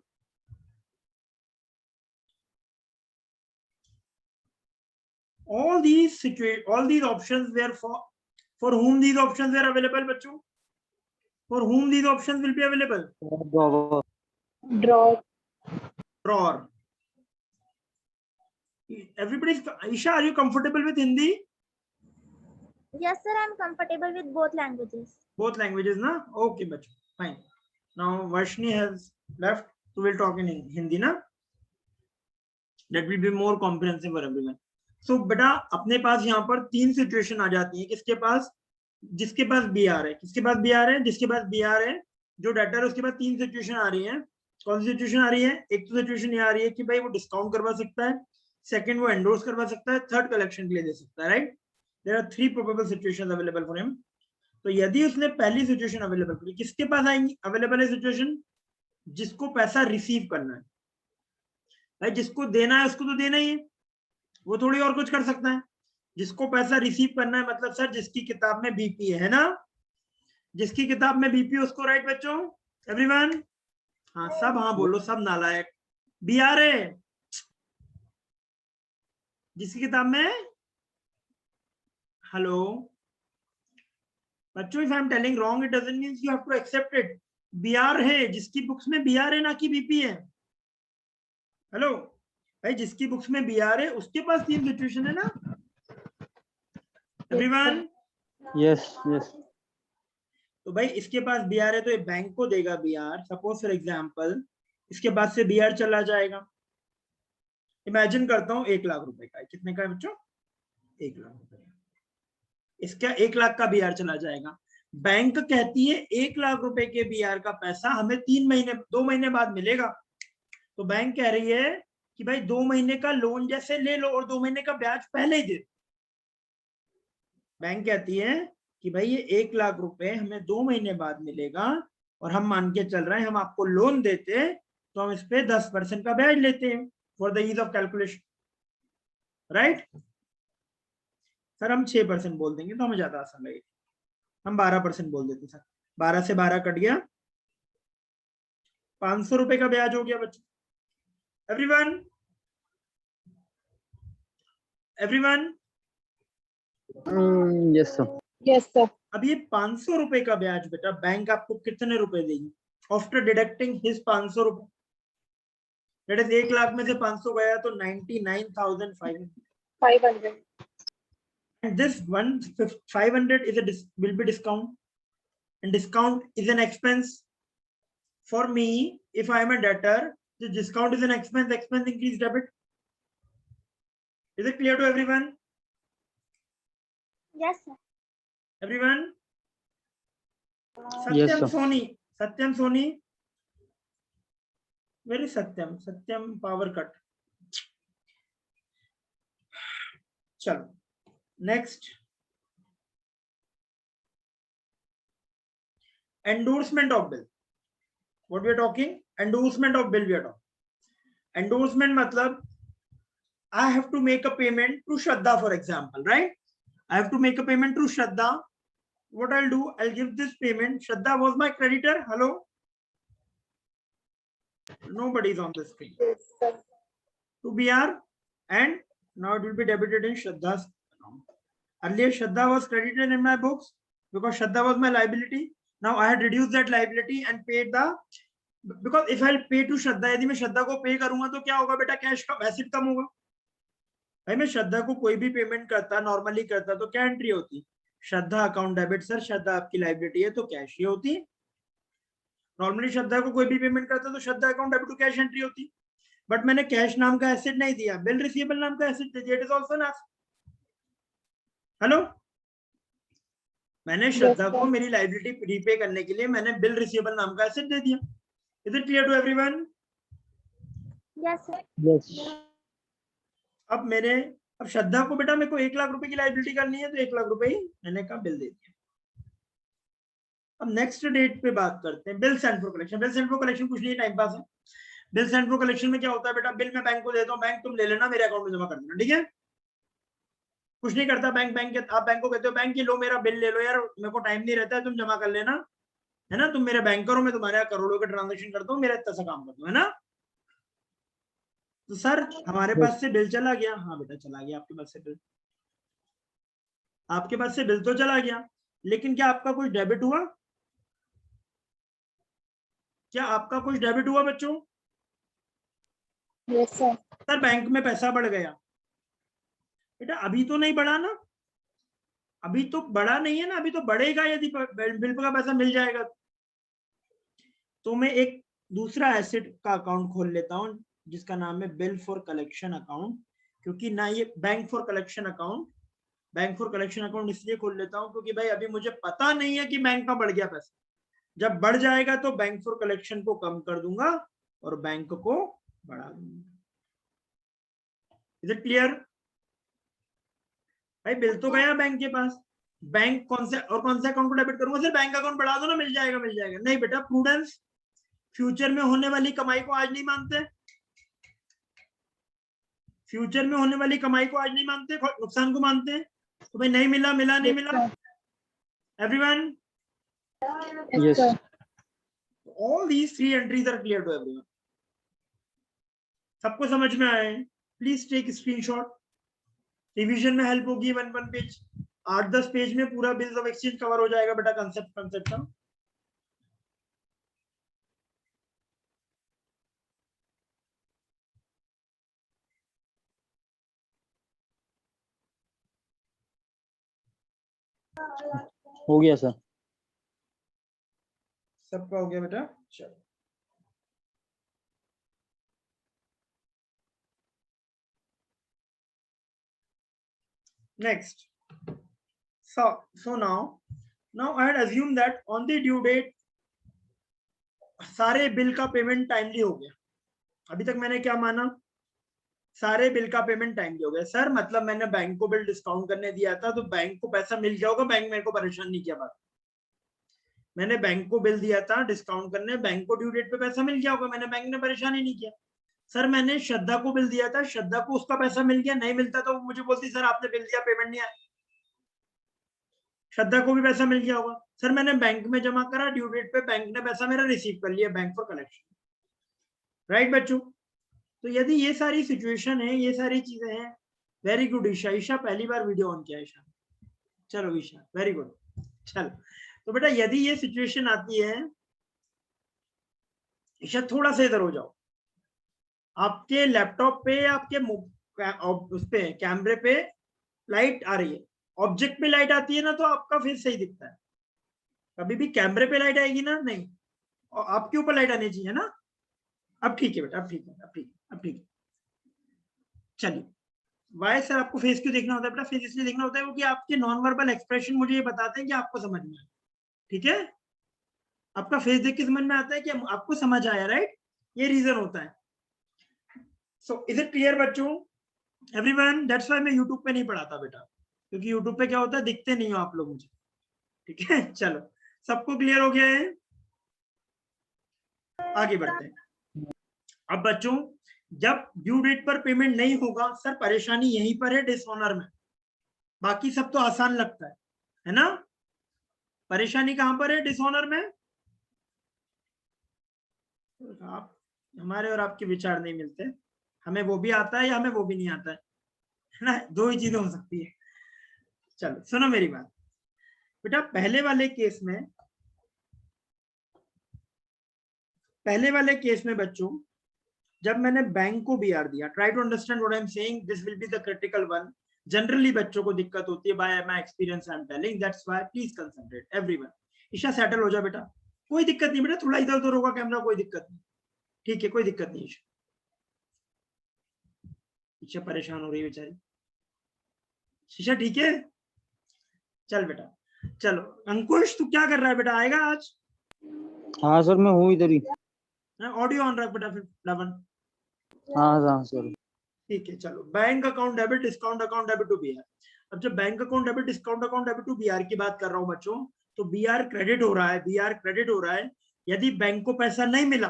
all these options were for whom these options were available, bacho? For whom these options will be available? Draw. Drawer. Everybody's, Isha, are you comfortable with Hindi? Yes, sir. I'm comfortable with both languages. Both languages, na? Okay, bacho. Fine. Now Varshni has left, so we'll talk in Hindi, na? That will be more comprehensive for everyone. So बेटा अपने पास यहाँ पर तीन सिचुएशन आ जाती है. किसके पास? जिसके पास बीआर है. किसके पास बीआर है? जिसके पास बीआर है, जो डेटर है उसके पास तीन सिचुएशन आ रही है. कौन सी सिचुएशन आ रही है? एक तो सिचुएशन ये आ रही है कि भाई वो डिस्काउंट करवा सकता है, सेकंड वो एंडोर्स करवा सकता है, थर्ड कलेक्शन के लिए दे सकता है, right? There are three probable situations available for him. तो यदि उसने पहली सिचुएशन अवेलेबल करी, किसके पास आएंगी अवेलेबल है सिचुएशन? जिसको पैसा रिसीव करना है भाई, जिसको देना है उसको तो देना ही है, वो थोड़ी और कुछ कर सकता है. जिसको पैसा रिसीव करना है मतलब सर जिसकी किताब में बीपी है ना, जिसकी किताब में बीपी उसको, राइट बच्चों? एवरीवन? हाँ सब हाँ बोलो, सब नालायक. बीआर है जिसकी किताब में, हेलो बच्चों, if I am telling wrong it doesn't mean you have to accept it. BR है जिसकी बुक्स में बीआर है, ना कि बीपी है. हेलो भाई, जिसकी बुक्स में बीआर है उसके पास तीन सिचुएशन है ना. एवरीवन? यस यस तो भाई इसके पास बीआर है तो ये बैंक को देगा बीआर, सपोज फॉर एग्जांपल इसके पास से बीआर चला जाएगा। इमेजिन करता हूं 1 लाख रुपए का, कितने का है बच्चों? 1 लाख रुपए। इसका 1 लाख का बीआर चला जाएगा। बैंक कहती है 1 लाख रुपए के बीआर का पैसा हमें 2 महीने बाद मिलेगा। तो बैंक कह रही है कि भाई 2 महीने का लोन जैसे ले लो और 2 महीने का ब्याज पहले ही दे। बैंक कहती है कि भाई ये 1 लाख रुपए हमें 2 महीने बाद मिलेगा और हम मान के चल रहे हैं हम आपको लोन देते तो हम इस पे 10% का ब्याज लेते हैं for the ease of calculation, right? Sir हम 6% बोल देंगे तो हमें ज्यादा आसान लगेगा, हम 12% बोल देते सर। 12 से 12 कट गया, 500 रुपए का ब्याज हो गया बच्चों। Everyone? Everyone? Yes sir Yes, sir. अब ये 500 रुपए का ब्याज बेटा बैंक आपको कितने रुपए देगी आफ्टर डिडक्टिंग हिज 500 रुपए? दैट इज 1 लाख में से 500 गया तो 99,500 500. and this 500 is will be discount, and discount is an expense for me. If I am a debtor, the discount is an expense increase debit. Is it clear to everyone? Yes, sir. Everyone? Yes, Satyam sir. Sony, where is Satyam power cut. चलो next, endorsement of bill. What we are talking? Endorsement of bill we are talking. Endorsement matlab I have to make a payment to Shraddha, for example, right? I have to make a payment to Shraddha. What I'll do, I'll give this payment. Shraddha was my creditor. Hello? Nobody is on the screen. Yes, sir. To BR, and now it will be debited in Shraddha's account. Earlier, Shraddha was credited in my books because Shraddha was my liability. Now I had reduced that liability and paid the, because if I'll pay to Shraddha, यदि मैं श्रद्धा को पे करूंगा तो क्या होगा बेटा? कैश का एसिड कम होगा। भाई मैं श्रद्धा को कोई भी पेमेंट करता, नॉर्मली करता तो क्या एंट्री होती? श्रद्धा अकाउंट डेबिट सर, श्रद्धा आपकी लाइबिलिटी है तो कैश ही होती। नॉर्मली श्रद्धा को कोई भी पेमेंट करता तो Shraddha account debit to cash entry होती, बट मैंने कैश नाम का एसेट नहीं दिया, बिल रिसीवेबल नाम का एसेट दे दिया। It is also an asset. Hello? मैंने श्रद्धा को मेरी लाइबिलिटी रीपे करने के लिए मैंने बिल रिसीवेबल नाम का एसेट दे दिया। Is it clear to everyone? Yes, sir. Yes अब श्रद्धा को बेटा मेरे को 1 लाख रुपए की लाइबिलिटी करनी है तो 1 लाख रुपए ही मैंने का बिल दे दिया। अब नेक्स्ट डेट पे बात करते हैं, bill send for collection. Bill send for collection कुछ नहीं, टाइम पास है। बिल सेंड फॉर कलेक्शन में क्या होता है बेटा? बिल मैं बैंक को देता हूँ, बैंक तुम ले लेना, मेरे अकाउंट में जमा कर देना, ठीक है? कुछ नहीं करता बैंक। आप बैंक को कहते हो बैंक ये लो मेरा बिल ले लो यार, मेरे को टाइम नहीं रहता है, तुम जमा कर लेना, है ना? तुम मेरे बैंकर हो, मैं तुम्हारे यहाँ करोड़ों के ट्रांजेक्शन करता हूँ, मेरा इतना सा काम करता हूँ, है ना? तो सर हमारे पास से बिल चला गया। हाँ बेटा चला गया आपके पास से बिल, आपके पास से बिल तो चला गया, लेकिन क्या आपका कुछ डेबिट हुआ? क्या आपका कुछ डेबिट हुआ बच्चों? Yes, sir. सर बैंक में पैसा बढ़ गया। बेटा अभी तो नहीं बढ़ा ना, अभी तो बढ़ा नहीं है ना, अभी तो बढ़ेगा यदि बिल का पैसा मिल जाएगा। तो मैं एक दूसरा एसेट का अकाउंट खोल लेता हूं जिसका नाम है बिल फॉर कलेक्शन अकाउंट, क्योंकि ना ये बैंक फॉर कलेक्शन अकाउंट इसलिए खोल लेता हूं क्योंकि भाई अभी मुझे पता नहीं है कि बैंक का बढ़ गया पैसा। जब बढ़ जाएगा तो बैंक फॉर कलेक्शन को कम कर दूंगा और बैंक को बढ़ा दूंगा। Is it clear? भाई बिल तो गया बैंक के पास, बैंक कौन से अकाउंट को डेबिट करूंगा? सर बैंक अकाउंट बढ़ा दो ना, मिल जाएगा। नहीं बेटा, प्रूडेंस, फ्यूचर में होने वाली कमाई को आज नहीं मानते, फ्यूचर में होने वाली कमाई को आज नहीं मानते, नुकसान को मानते हैं। तो भाई नहीं मिला, नहीं मिला। Everyone? Yes all these 3 entries are clear to everyone? सबको समझ में आए? प्लीज टेक स्क्रीनशॉट, रिवीजन में हेल्प होगी। 1 पेज, 8-10 पेज में पूरा बिल्स ऑफ एक्सचेंज कवर हो जाएगा बेटा, कंसेप्ट का। हो गया सर। सबका हो गया बेटा, चलो। Next, so now I had assumed that on the due date सारे बिल का पेमेंट टाइमली हो गया। अभी तक मैंने क्या माना, सारे बिल का पेमेंट टाइमली हो गया। सर मतलब मैंने बैंक को बिल डिस्काउंट करने दिया था तो बैंक को पैसा मिल गया होगा, बैंक मेरे को परेशान नहीं किया। बात, मैंने बैंक को बिल दिया था डिस्काउंट करने, बैंक को ड्यू डेट पे पैसा मिल गया होगा, मैंने बैंक ने परेशान ही नहीं किया। सर मैंने श्रद्धा को बिल दिया था, श्रद्धा को उसका पैसा मिल गया, नहीं मिलता तो मुझे बोलती सर आपने बिल दिया पेमेंट नहीं आया, श्रद्धा को भी पैसा मिल गया होगा। सर मैंने बैंक में जमा करा, ड्यू डेट पे बैंक ने पैसा मेरा रिसीव कर लिया, बैंक फॉर कलेक्शन। राइट बच्चों, तो यदि ये सारी सिचुएशन है, ये सारी चीजें हैं, वेरी गुड ईशा। ईशा पहली बार वीडियो ऑन किया ईशा, चलो ईशा वेरी गुड। चलो तो बेटा यदि ये सिचुएशन आती है, ईशा थोड़ा सा इधर हो जाओ, आपके लैपटॉप पे, आपके उस पे कैमरे पे लाइट आ रही है, ऑब्जेक्ट पे लाइट आती है ना तो आपका फेस सही दिखता है। कभी भी कैमरे पे लाइट आएगी ना, नहीं, और आपके ऊपर लाइट आनी चाहिए ना। अब ठीक है बेटा, अब ठीक है, अब ठीक है, अब ठीक है। चलिए, वाई सर आपको फेस क्यों देखना होता है बेटा? फेस इसलिए देखना होता है क्योंकि आपके नॉन वर्बल एक्सप्रेशन मुझे ये बताते हैं कि आपको समझ में आया। ठीक है, आपका फेस देख के समझ में आता है कि आपको समझ आया, राइट? ये रीजन होता है। सो इज इट क्लियर बच्चों, एवरीवन? दैट्स व्हाई मैं यूट्यूब पे नहीं पढ़ाता बेटा, क्योंकि यूट्यूब पे क्या होता है, दिखते नहीं हो आप लोग मुझे। ठीक है, चलो सबको क्लियर हो गया है, आगे बढ़ते हैं। अब बच्चों जब ड्यू डेट पर पेमेंट नहीं होगा, सर परेशानी यहीं पर है, डिसऑनर में। बाकी सब तो आसान लगता है ना? परेशानी कहां पर है? डिसऑनर में। आप, हमारे और आपके विचार नहीं मिलते, हमें वो भी आता है या हमें वो भी नहीं आता है ना, दो ही चीजें हो सकती है। चलो सुनो मेरी बात बेटा, पहले वाले केस में बच्चों जब मैंने बैंक को बीआर दिया, try to understand what I am saying, this will be the critical one. Generally बच्चों को दिक्कत होती है, by my experience I am telling, that's why please concentrate everyone. Isha settle हो जा बेटा, कोई दिक्कत नहीं बेटा, थोड़ा इधर उधर होगा कैमरा, कोई दिक्कत नहीं, ठीक है, कोई दिक्कत नहीं। ईशा परेशान हो रही है बेचारी। शीशा ठीक है, चल बेटा। चलो अंकुश तू क्या कर रहा है बेटा, आएगा आज? हाँ सर मैं हूँ इधर ही। ऑडियो ऑन रख बेटा, फिर 11। हाँ सर। ठीक है, चलो bank account debit, discount account debit to BR. अब जब bank account debit, discount account debit to BR की बात कर रहा हूं बच्चों, तो बीआर क्रेडिट हो रहा है, बीआर क्रेडिट हो रहा है यदि बैंक को पैसा नहीं मिला।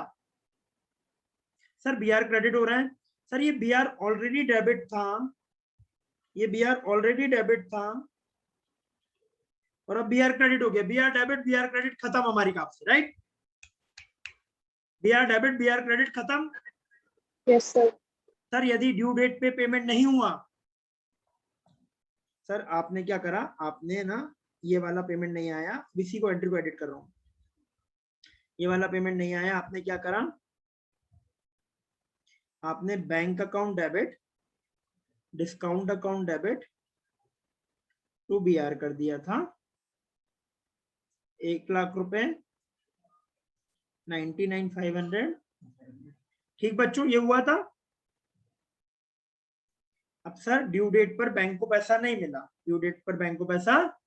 सर बीआर क्रेडिट हो रहा है, सर ये बीआर ऑलरेडी डेबिट था, ये बीआर ऑलरेडी डेबिट था और अब बीआर क्रेडिट हो गया। बीआर डेबिट बीआर क्रेडिट खत्म हमारी काम से, right? BR debit BR credit खत्म। Yes sir. सर यदि ड्यू डेट पे पेमेंट नहीं हुआ, सर आपने क्या करा, आपने ना ये वाला पेमेंट नहीं आया, इसी को एंट्री को एडिट कर रहा हूं, ये वाला पेमेंट नहीं आया, आपने क्या करा, आपने bank account debit, discount account debit to BR कर दिया था 1,00,000 रुपए 99,500। ठीक बच्चों, ये हुआ था। अब सर ड्यू डेट पर बैंक को पैसा नहीं मिला, ड्यू डेट पर बैंक को पैसा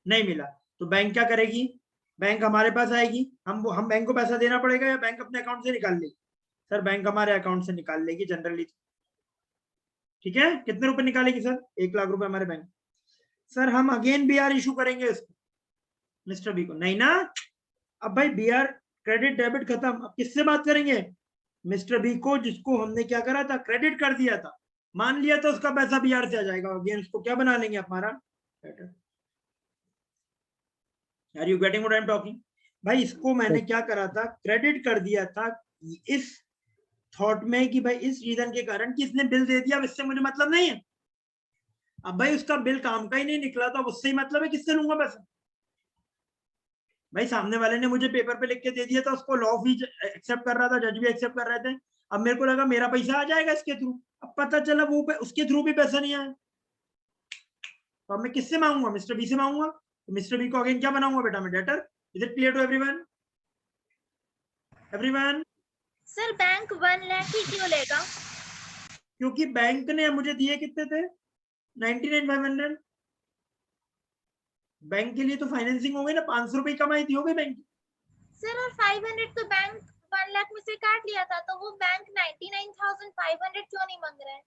नहीं मिला, तो बैंक क्या करेगी? बैंक हमारे पास आएगी, हम बैंक को पैसा देना पड़ेगा या बैंक अपने अकाउंट से निकाल लेगी? सर बैंक हमारे अकाउंट से निकाल लेगी जनरली। ठीक है, कितने रुपए निकालेगी सर? 1,00,000 रुपए हमारे बैंक। सर हम अगेन बीआर इशू करेंगे इसको, मिस्टर बी को, नहीं ना? अब भाई बीआर क्रेडिट डेबिट खत्म, अब किससे बात करेंगे? मिस्टर बी को, जिसको हमने क्या करा था, क्रेडिट कर दिया था, मान लिया था उसका पैसा बीआर से आ जाएगा, अगेन उसको क्या बना लेंगे हमारा? Are you getting what I am talking? भाई इसको मैंने क्या करा था, क्रेडिट कर दिया था इस थॉट में कि भाई इस रीजन के कारण कि इसने बिल दे दिया, इससे मुझे मतलब नहीं है। अब भाई उसका बिल काम का ही नहीं निकला, तो उससे ही मतलब है, किससे लूंगा पैसा? भाई सामने वाले ने मुझे पेपर पे लिख के दे दिया था, उसको लॉ भी एक्सेप्ट कर रहा था, जज भी एक्सेप्ट कर रहे थे, अब मेरे को लगा मेरा पैसा आ जाएगा इसके थ्रू, अब पता चला वो उसके थ्रू भी पैसा नहीं आया, तो अब मैं किससे मांगूंगा? मिस्टर बी से मांगूंगा। तो मिस्टर बी को अगेन क्या बनाऊंगा बेटा मैं, debtor. Is it clear to everyone? Everyone? Sir bank 1 lakh ही क्यों लेगा? क्योंकि बैंक ने मुझे दिए कितने थे, 99,500। बैंक के लिए तो फाइनेंसिंग हो गई ना, 500 रुपए कमाई थी, हो गई बैंक की। सर और 500 तो बैंक 1 लाख में से काट लिया था, तो वो बैंक 99,500 क्यों नहीं मांग रहा है?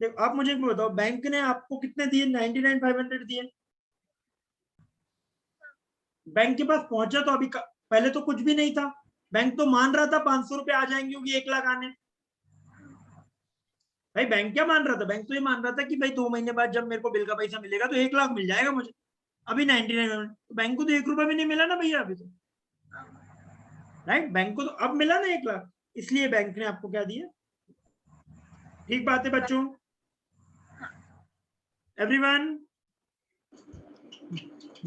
देखो आप मुझे बताओ, बैंक ने आपको कितने दिए, 99,500 दिए। बैंक के पास पहुंचा तो अभी पहले तो कुछ भी नहीं था, बैंक तो मान रहा था 500 रुपए आ जाएंगे क्योंकि 1 लाख आने। भाई बैंक क्या मान रहा था, बैंक तो ये मान रहा था कि भाई 2 महीने बाद जब मेरे को बिल का पैसा मिलेगा तो 1 लाख मिल जाएगा मुझे। अभी 99, तो बैंक को तो 1 रुपया भी नहीं मिला ना भैया अभी तो, राइट। बैंक को तो अब मिला ना 1 लाख, इसलिए बैंक ने आपको क्या दिया। ठीक बात है बच्चों, एवरीवन?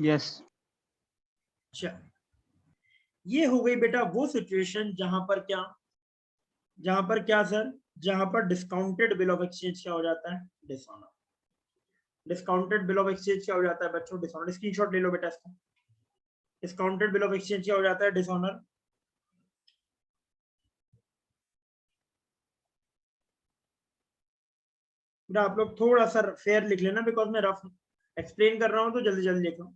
यस। अच्छा, ये हो गई बेटा वो सिचुएशन जहां पर क्या सर, जहां पर डिस्काउंटेड बिल ऑफ एक्सचेंज क्या हो जाता है, dishonour. Discounted bill of exchange क्या हो जाता है बच्चों, डिसऑनर। स्क्रीनशॉट ले लो बेटा इसका। डिस्काउंटेड बिल ऑफ एक्सचेंज क्या हो जाता है, डिसऑनर। बेटा आप लोग थोड़ा सा फेयर लिख लेना, बिकॉज मैं रफ एक्सप्लेन कर रहा हूं तो जल्दी जल्दी लिख रहा हूं,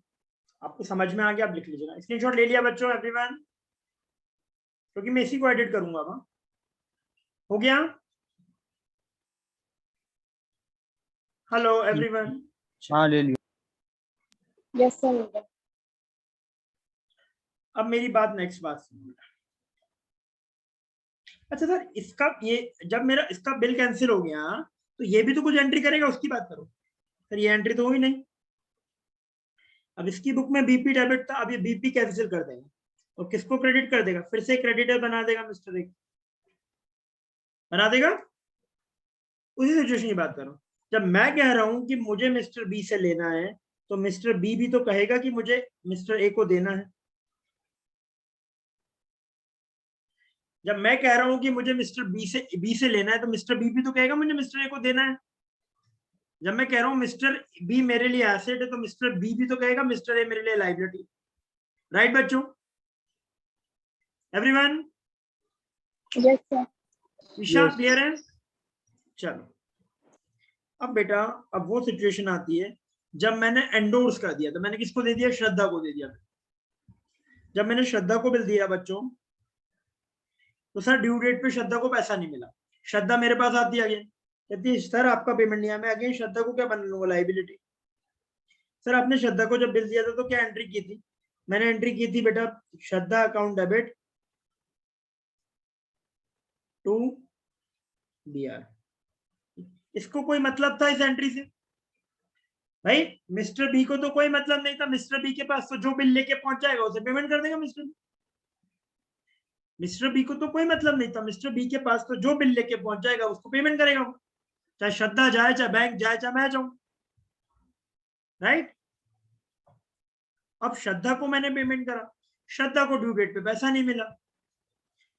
आपको समझ में आ गया आप लिख लीजिएगा। स्क्रीनशॉट ले लिया बच्चों एवरीवन, क्योंकि मैं इसी को एडिट करूंगा अब। हो गया? Hello everyone? हाँ ले लियो। Yes sir. अब मेरी बात, नेक्स्ट बात सुनो। अच्छा सर, इसका ये जब मेरा इसका बिल कैंसिल हो गया तो ये भी तो कुछ एंट्री करेगा, उसकी बात करो सर। ये एंट्री तो हुई नहीं। अब इसकी बुक में बीपी डेबिट था, अब ये बीपी कैंसिल कर देगा और किसको क्रेडिट कर देगा, फिर से क्रेडिटर बना देगा, मिस्टर ए बना देगा। उसी सिचुएशन की बात करो, जब मैं कह रहा हूं कि मुझे मिस्टर बी से लेना है तो मिस्टर बी भी तो कहेगा कि मुझे मिस्टर ए को देना है। जब मैं कह रहा हूं कि मुझे मिस्टर बी से लेना है तो मिस्टर बी भी तो कहेगा मुझे मिस्टर ए को देना है। जब मैं कह रहा हूं मिस्टर बी मेरे लिए एसेट है तो मिस्टर बी भी तो कहेगा मिस्टर ए मेरे लिए लायबिलिटी। राइट बच्चों? Everyone? Yes sir. Vishal clear है? चलो अब बेटा, अब वो सिचुएशन आती है जब मैंने एंडोर्स कर दिया, तो मैंने किसको दे दिया, श्रद्धा को दे दिया। जब मैंने श्रद्धा को बिल दिया बच्चों, तो सर ड्यू डेट पे श्रद्धा को पैसा नहीं मिला। श्रद्धा मेरे पास आती है अगेन, कहती है सर आपका पेमेंट नहीं आया। मैं अगेन श्रद्धा को क्या बना लूंगा, लायबिलिटी। सर आपने श्रद्धा को जब बिल दिया था तो क्या एंट्री की थी, मैंने एंट्री की थी बेटा श्रद्धा अकाउंट डेबिट टू बीआर। इसको कोई मतलब था इस एंट्री से? भाई मिस्टर बी को तो कोई मतलब नहीं था, मिस्टर बी के पास तो जो बिल लेके पहुंच जाएगा उसे पेमेंट कर देगा मिस्टर बी। मिस्टर बी को तो कोई मतलब नहीं था, मिस्टर बी के पास तो जो बिल लेके पहुंच जाएगा उसको पेमेंट करेगा वो, चाहे श्रद्धा जाए, चाहे बैंक जाए, चाहे मैं जाऊं। राइट? अब श्रद्धा को मैंने पेमेंट करा, श्रद्धा को ड्यू डेट पे पैसा नहीं मिला,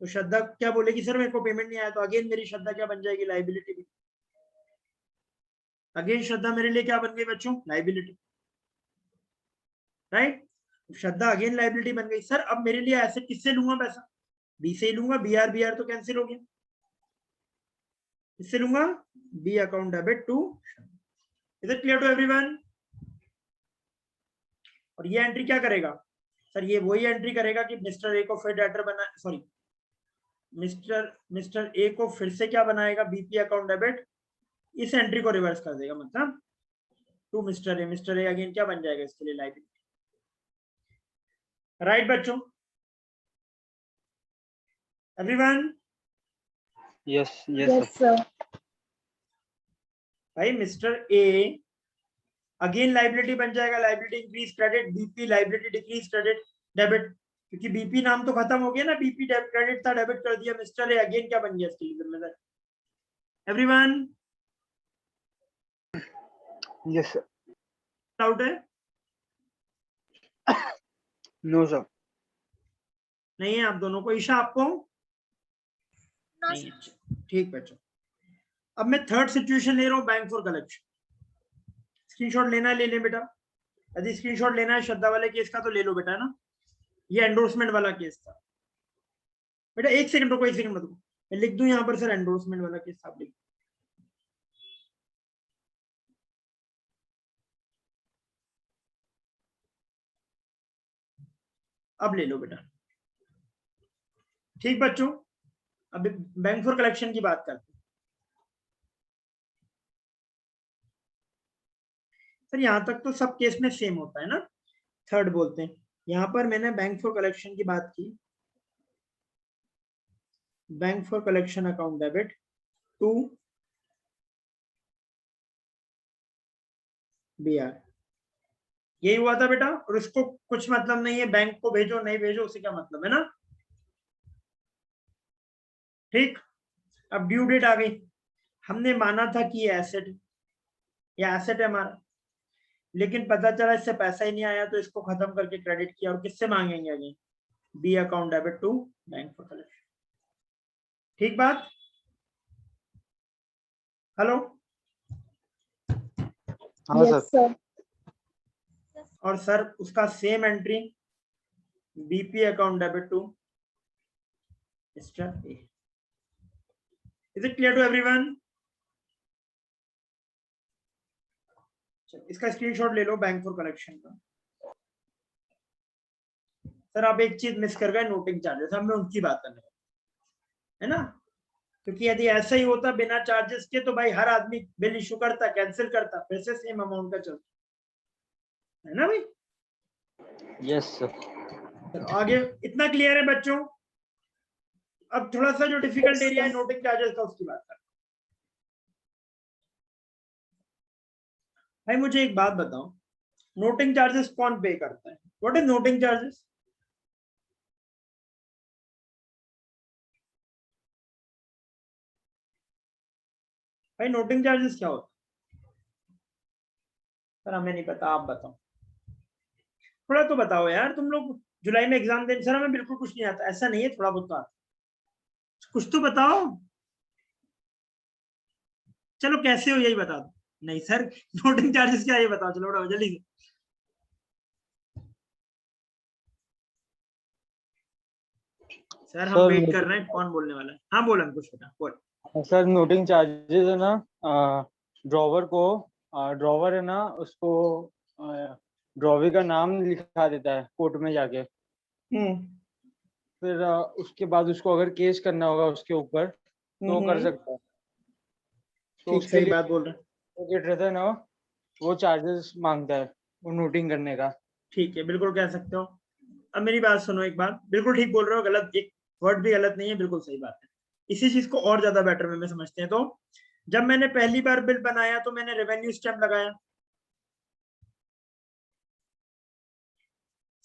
तो श्रद्धा क्या बोलेगी, सर मेरे को पेमेंट नहीं आया। तो अगेन मेरी श्रद्धा क्या बन जाएगी, लायबिलिटी। अगेन श्रद्धा मेरे लिए क्या बन गई बच्चों, लायबिलिटी। राइट? श्रद्धा अगेन लायबिलिटी बन गई। सर अब मेरे लिए एसेट किससे लूंगा पैसा, बी से ही लूंगा। बीआर तो कैंसिल हो गया, किससे लूंगा, B account debit to. Is it clear to everyone? और ये एंट्री क्या करेगा सर, ये वही एंट्री करेगा कि मिस्टर ए को फिर डेटर बना, सॉरी मिस्टर ए को फिर से क्या बनाएगा, बीपी अकाउंट डेबिट। इस एंट्री को रिवर्स कर देगा, मतलब to mister A. Mister A again क्या बन जाएगा इसके लिए, लायबिलिटी। राइट बच्चों? Everyone? Yes yes yes sir. भाई मिस्टर ए अगेन लायबिलिटी बन जाएगा, liability increase credit, BP liability decrease credit debit, क्योंकि बीपी नाम तो खत्म हो गया ना, बीपी क्रेडिट था, डेबिट कर दिया। मिस्टर ए अगेन क्या बन गया इसके लिए जिम्मेदार। एवरीवन? Yes sir. डाउट है? No sir. नहीं है आप दोनों को, ईशा आपको नहीं? ठीक बच्चों, अब मैं थर्ड सिचुएशन ले रहा हूं, बैंक फॉर कलेक्शन। स्क्रीनशॉट लेना है, ले लें बेटा। यदि स्क्रीनशॉट लेना है श्रद्धा वाले केस का तो ले लो बेटा, है ना। ये एंडोर्समेंट वाला केस था बेटा। एक सेकंड रुको, एक सेकंड मत रुको, मैं लिख दूं यहाँ पर सर एंडोर्समेंट वाला केस आप लिख। अब ले लो बेटा। ठीक बच्चों, अब बैंक फॉर कलेक्शन की बात करते हैं। सर यहाँ तक तो सब केस में सेम होता है ना, थर्ड बोलते हैं। यहाँ पर मैंने बैंक फॉर कलेक्शन की बात की, bank for collection account debit to BR, यही हुआ था बेटा। और इसको कुछ मतलब नहीं है बैंक को भेजो नहीं भेजो, उसे क्या मतलब है ना। ठीक, अब ड्यू डेट आ गई। हमने माना था कि ये एसेट है हमारा, लेकिन पता चला इससे पैसा ही नहीं आया, तो इसको खत्म करके क्रेडिट किया। और किससे मांगेंगे again? B account debit to bank for collection. ठीक बात, हेलो। हाँ Yes, सर। sir. और सर उसका same entry BP account debit to step A. Is it clear to everyone? इसका स्क्रीनशॉट ले लो बैंक फॉर कलेक्शन का। सर आप एक चीज मिस कर गए, नोटिंग चार्जेस। हमें उनकी बात करने है ना, क्योंकि यदि ऐसा ही होता बिना चार्जेस के तो भाई हर आदमी बिल इशू करता, कैंसिल करता, फिर से सेम अमाउंट का चलता, है ना भाई। Yes sir. चलो आगे, इतना क्लियर है बच्चों? अब थोड़ा सा जो डिफिकल्ट Yes, एरिया है sir. नोटिंग चार्जेस का, उसकी बात करते भाई। मुझे एक बात बताओ, नोटिंग चार्जेस कौन पे करता है? What is noting charges? भाई नोटिंग चार्जेस क्या होता है? सर हमें नहीं पता, आप बताओ, थोड़ा तो बताओ यार। तुम लोग जुलाई में एग्जाम दे। सर हमें बिल्कुल कुछ नहीं आता, ऐसा नहीं है, थोड़ा बहुत तो आता, कुछ तो बताओ। चलो कैसे हो यही बता दो। नहीं सर नोटिंग चार्जेस क्या है ये बताओ, चलो बताओ जल्दी से। सर हम सर, वेट कर रहे हैं, कौन बोलने वाला है? हाँ बोल अंकुश बेटा बोल। सर नोटिंग चार्जेस है ना, ड्रॉवर को, ड्रॉवर है ना उसको ड्रॉवर का नाम लिखा देता है कोर्ट में जाके। फिर उसके बाद उसको अगर केस करना होगा उसके ऊपर तो वो कर सकता है। तो ठीक, उसके सही लिए बात बोल रहे हैं। एडवोकेट रहता है ना, वो चार्जेस मांगता है वो नोटिंग करने का। ठीक है, बिल्कुल कह सकते हो। अब मेरी बात सुनो एक बार, बिल्कुल ठीक बोल रहे हो, गलत एक वर्ड भी गलत नहीं है, बिल्कुल सही बात है। इसी चीज को और ज्यादा बेटर वे में समझते हैं। तो जब मैंने पहली बार बिल बनाया तो मैंने रेवेन्यू स्टैम्प लगाया,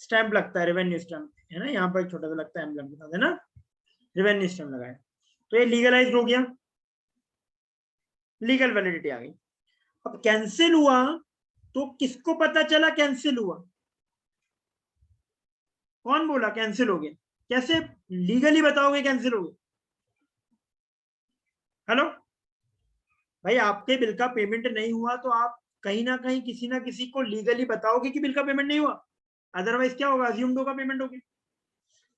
स्टैम्प लगता है रेवेन्यू स्टैम्प, है ना, यहाँ पर एक छोटा सा लगता है एम्बलम के साथ, है ना, रेवेन्यू स्टैम्प लगाया। तो ये लीगलाइज हो गया, लीगल वैलिडिटी आ गई। अब कैंसिल हुआ तो किसको पता चला कैंसिल हुआ? कौन बोला कैंसिल हो गया? कैसे लीगली बताओगे कैंसिल हो गया? हेलो भाई, आपके बिल का पेमेंट नहीं हुआ तो आप कहीं ना किसी को लीगली बताओगे कि बिल का पेमेंट नहीं हुआ, अदरवाइज क्या होगा? अज्यूम्ड होगा पेमेंट होगी।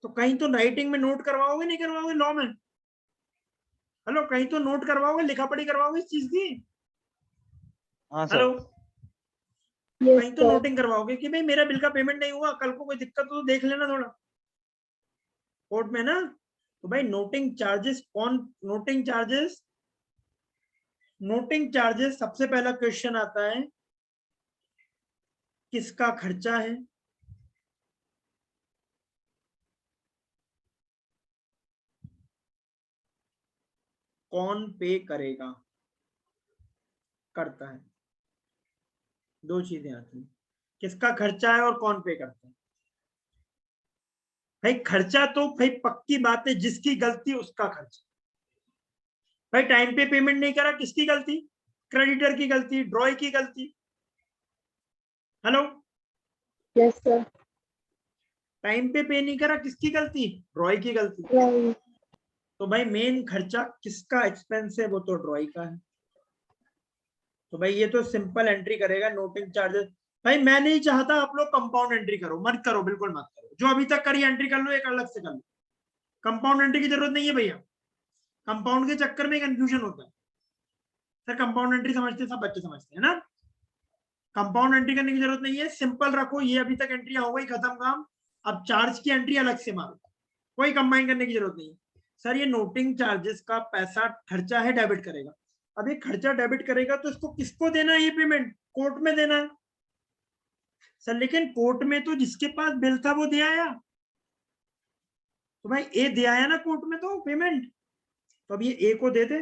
तो कहीं तो राइटिंग में नोट करवाओगे, नहीं करवाओगे लॉ में? हेलो, कहीं तो नोट करवाओगे, लिखा पढ़ी करवाओगे इस चीज की? हाँ हेलो, सर। Yes, कहीं तो sir. नोटिंग करवाओगे कि भाई मेरा बिल का पेमेंट नहीं हुआ, कल को कोई दिक्कत हो तो देख लेना थोड़ा कोर्ट में ना। तो भाई नोटिंग चार्जेस कौन? नोटिंग चार्जेस सबसे पहला क्वेश्चन आता है, किसका खर्चा है? कौन पे करेगा, करता है? दो चीजें आती हैं, किसका खर्चा है और कौन पे करता है। भाई खर्चा तो भाई पक्की बात है, जिसकी गलती उसका खर्चा। भाई टाइम पे पेमेंट नहीं करा, किसकी गलती? क्रेडिटर की गलती, ड्रॉय की गलती। Hello, Yes, sir. टाइम पे नहीं करा, किसकी गलती? ड्रॉय की गलती। Right. तो भाई मेन खर्चा किसका एक्सपेंस है? वो तो ड्रॉय का है। तो भाई ये तो सिंपल एंट्री करेगा नोटिंग चार्जेस। भाई मैं नहीं चाहता आप लोग कंपाउंड एंट्री करो, मत करो, बिल्कुल मत करो। जो अभी तक करी एंट्री कर लो, एक अलग से कर लो। कंपाउंड एंट्री की जरूरत नहीं है भैया, कंपाउंड के चक्कर में कंफ्यूजन होता है। सर कंपाउंड एंट्री समझते हैं, सब बच्चे समझते हैं ना। कंपाउंड एंट्री करने की जरूरत नहीं है, सिंपल रखो। ये अभी तक एंट्री हो गई, खत्म काम। अब चार्ज की एंट्री अलग से मारो, कोई कंबाइन करने की जरूरत नहीं है। सर ये नोटिंग चार्जेस का पैसा खर्चा है, डेबिट करेगा। अब ये खर्चा डेबिट करेगा तो इसको किसको देना है? ये पेमेंट कोर्ट में देना है सर। लेकिन कोर्ट में तो जिसके पास बिल था वो दे आया, तो भाई ए दे आया ना कोर्ट में तो पेमेंट, तो अब ये ए को दे दे।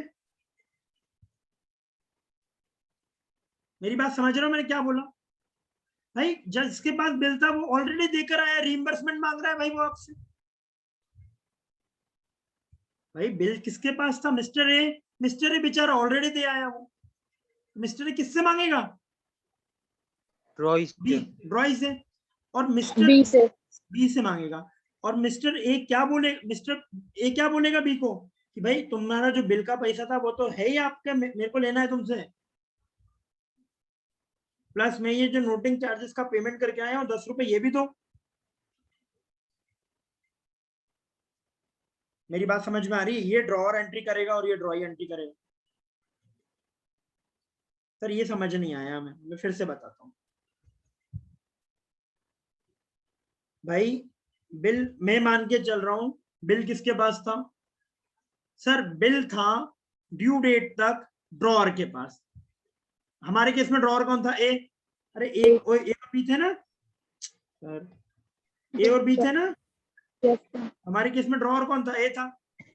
मेरी बात समझ रहे हो मैंने क्या बोला? भाई जिसके पास बिल था वो ऑलरेडी देकर आया, रीइंबर्समेंट मांग रहा है भाई वो आपसे। भाई बिल किसके पास था? Mister A. मिस्टर ए बेचारा ऑलरेडी दे आया वो, मिस्टर ए किससे मांगेगा? रॉय बी, रॉय से। और मिस्टर बी से बी से मांगेगा। और मिस्टर ए क्या बोले, मिस्टर ए क्या बोलेगा बी को कि भाई तुम्हारा जो बिल का पैसा था वो तो है ही आपका, मेरे को लेना है तुमसे, प्लस मैं ये जो नोटिंग चार्जेस का पेमेंट करके आया हूँ 10 रुपए ये भी दो। मेरी बात समझ में आ रही है? ये ड्रॉअर एंट्री करेगा और ये ड्रॉई एंट्री करेगा। सर ये समझ नहीं आया, मैं फिर से बताता हूँ। भाई बिल मैं मान के चल रहा हूं, बिल किसके पास था? सर बिल था ड्यू डेट तक ड्रॉअर के पास। हमारे केस में ड्रॉअर कौन था? ए। अरे ए और बी थे ना सर, ए और बी थे ना। यस सर हमारे केस में ड्रॉअर कौन था? ए था।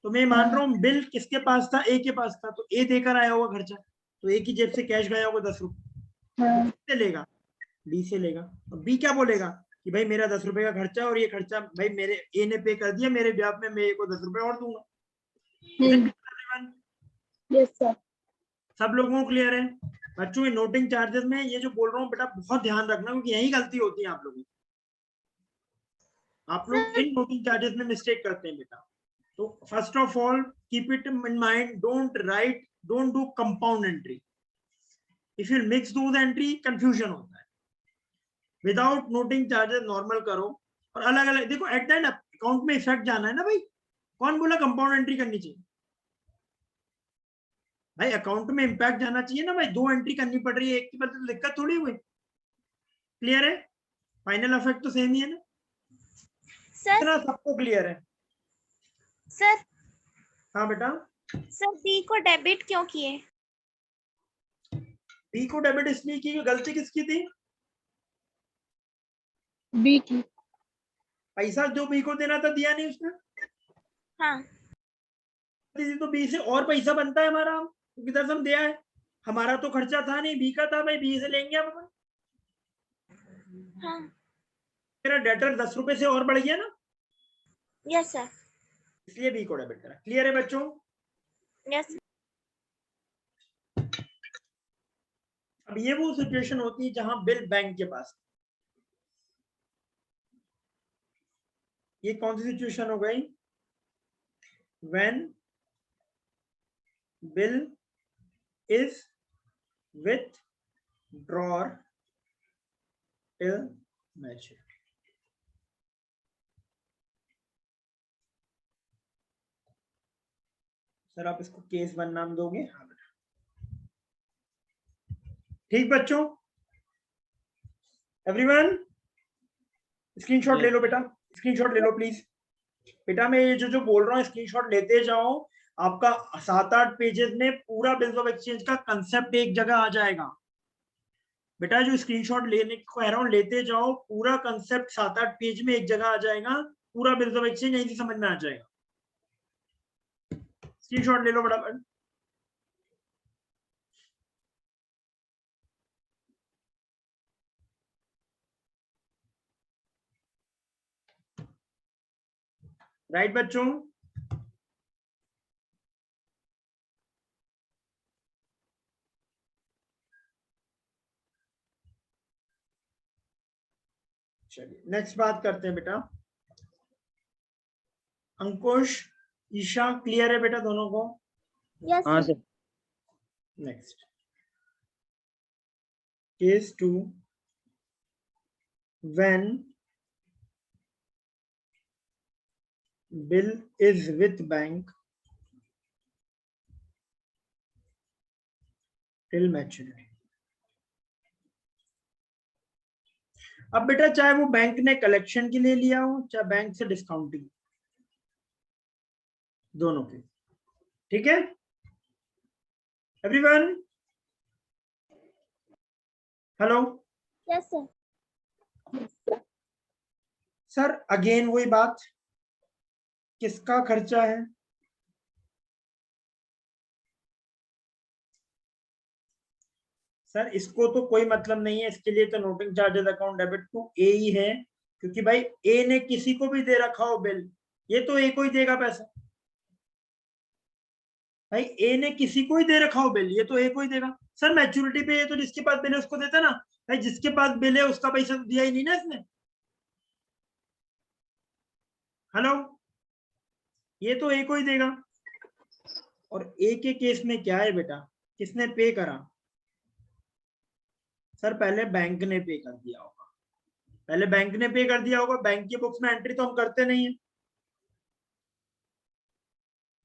तो मैं मान रहा हूँ बिल किसके पास था? ए के पास था। तो ए देकर आया होगा खर्चा, तो ए की जेब से कैश गया होगा 10 रुपए। हाँ से लेगा, बी से लेगा। और बी क्या बोलेगा कि भाई मेरा 10 रुपए का खर्चा है और ये खर्चा भाई मेरे ए ने पे कर दिया, मेरे ब्याह में मैं ए को 10 रुपए और दूंगा। यस सर सब लोगों को क्लियर है? बच्चों ये नोटिंग चार्जेस में ये जो बोल रहा हूँ बेटा बहुत ध्यान रखना, क्योंकि यही गलती होती है आप लोगों की। आप लोग इन नोटिंग चार्जेस में मिस्टेक करते हैं बेटा। तो first of all keep it in mind, don't do compound entry. If you mix those entry confusion होता है। विदाउट नोटिंग चार्जेस नॉर्मल करो और अलग अलग देखो। एट द एंड अकाउंट में इफेक्ट जाना है ना भाई। कौन बोला कंपाउंड एंट्री करनी चाहिए? भाई अकाउंट में इंपैक्ट जाना चाहिए ना भाई। 2 एंट्री करनी पड़ रही है, एक की वजह से दिक्कत थोड़ी हुई। क्लियर है? फाइनल इफेक्ट तो सेम ही है ना सर इतना सबको क्लियर है? सर हाँ बेटा। सर बी को डेबिट क्यों किए? बी को डेबिट इसलिए की, गलती किसकी थी? बी की पैसा जो बी को देना था दिया नहीं उसने। हाँ तो बी से और पैसा बनता है हमारा, क्योंकि 10 हम दिया है। हमारा तो खर्चा था नहीं, बी का था भाई, बी से लेंगे हम। हाँ मेरा डेटर 10 रुपए से और बढ़ गया ना, यस सर इसलिए बी को डेबिट करा। क्लियर है बच्चों? यस अब ये वो सिचुएशन होती है जहां बिल बैंक के पास। ये कौन सी सिचुएशन हो गई? When bill is with drawer till maturity. Sir आप इसको केस 1 नाम दोगे? हाँ बेटा। ठीक बच्चों, एवरीवन स्क्रीनशॉट ले लो बेटा, स्क्रीनशॉट ले लो प्लीज। बेटा मैं ये जो बोल रहा हूँ स्क्रीनशॉट लेते जाओ। आपका 7-8 पेजेस में पूरा बिल्स ऑफ एक्सचेंज का कंसेप्ट एक जगह आ जाएगा। बेटा जो स्क्रीनशॉट लेने को कह रहा हूँ लेते जाओ, पूरा कंसेप्ट 7-8 पेज में एक जगह आ जाएगा। पूरा बिल्स ऑफ एक्सचेंज यहीं से समझ में आ जाएगा। स्क्रीनशॉट ले लो फटाफट। राइट बच्चों? चलिए नेक्स्ट बात करते हैं बेटा। अंकुश, ईशा, क्लियर है बेटा दोनों को? यस हाँ sir sir next case 2 when bill is with bank till maturity। अब बेटा चाहे वो बैंक ने कलेक्शन के लिए लिया हो चाहे बैंक से डिस्काउंटिंग, दोनों के, ठीक है everyone? Hello yes sir. Sir again वही बात, किसका खर्चा है? सर इसको तो कोई मतलब नहीं है, इसके लिए तो noting charges account debit to A ही है, क्योंकि भाई ए ने किसी को भी दे रखा हो बिल, ये तो ए को ही देगा पैसा। भाई ए ने किसी को ही दे रखा हो बिल, ये तो ए को ही देगा। सर मैच्योरिटी पे ये तो जिसके पास बिल है उसको देता ना। भाई जिसके पास बिल है उसका पैसा तो दिया ही नहीं ना इसने। हेलो, ये तो ए को ही देगा। और ए के केस में क्या है बेटा, किसने पे करा? सर पहले बैंक ने पे कर दिया होगा, पहले बैंक ने पे कर दिया होगा। बैंक की बुक्स में एंट्री तो हम करते नहीं है,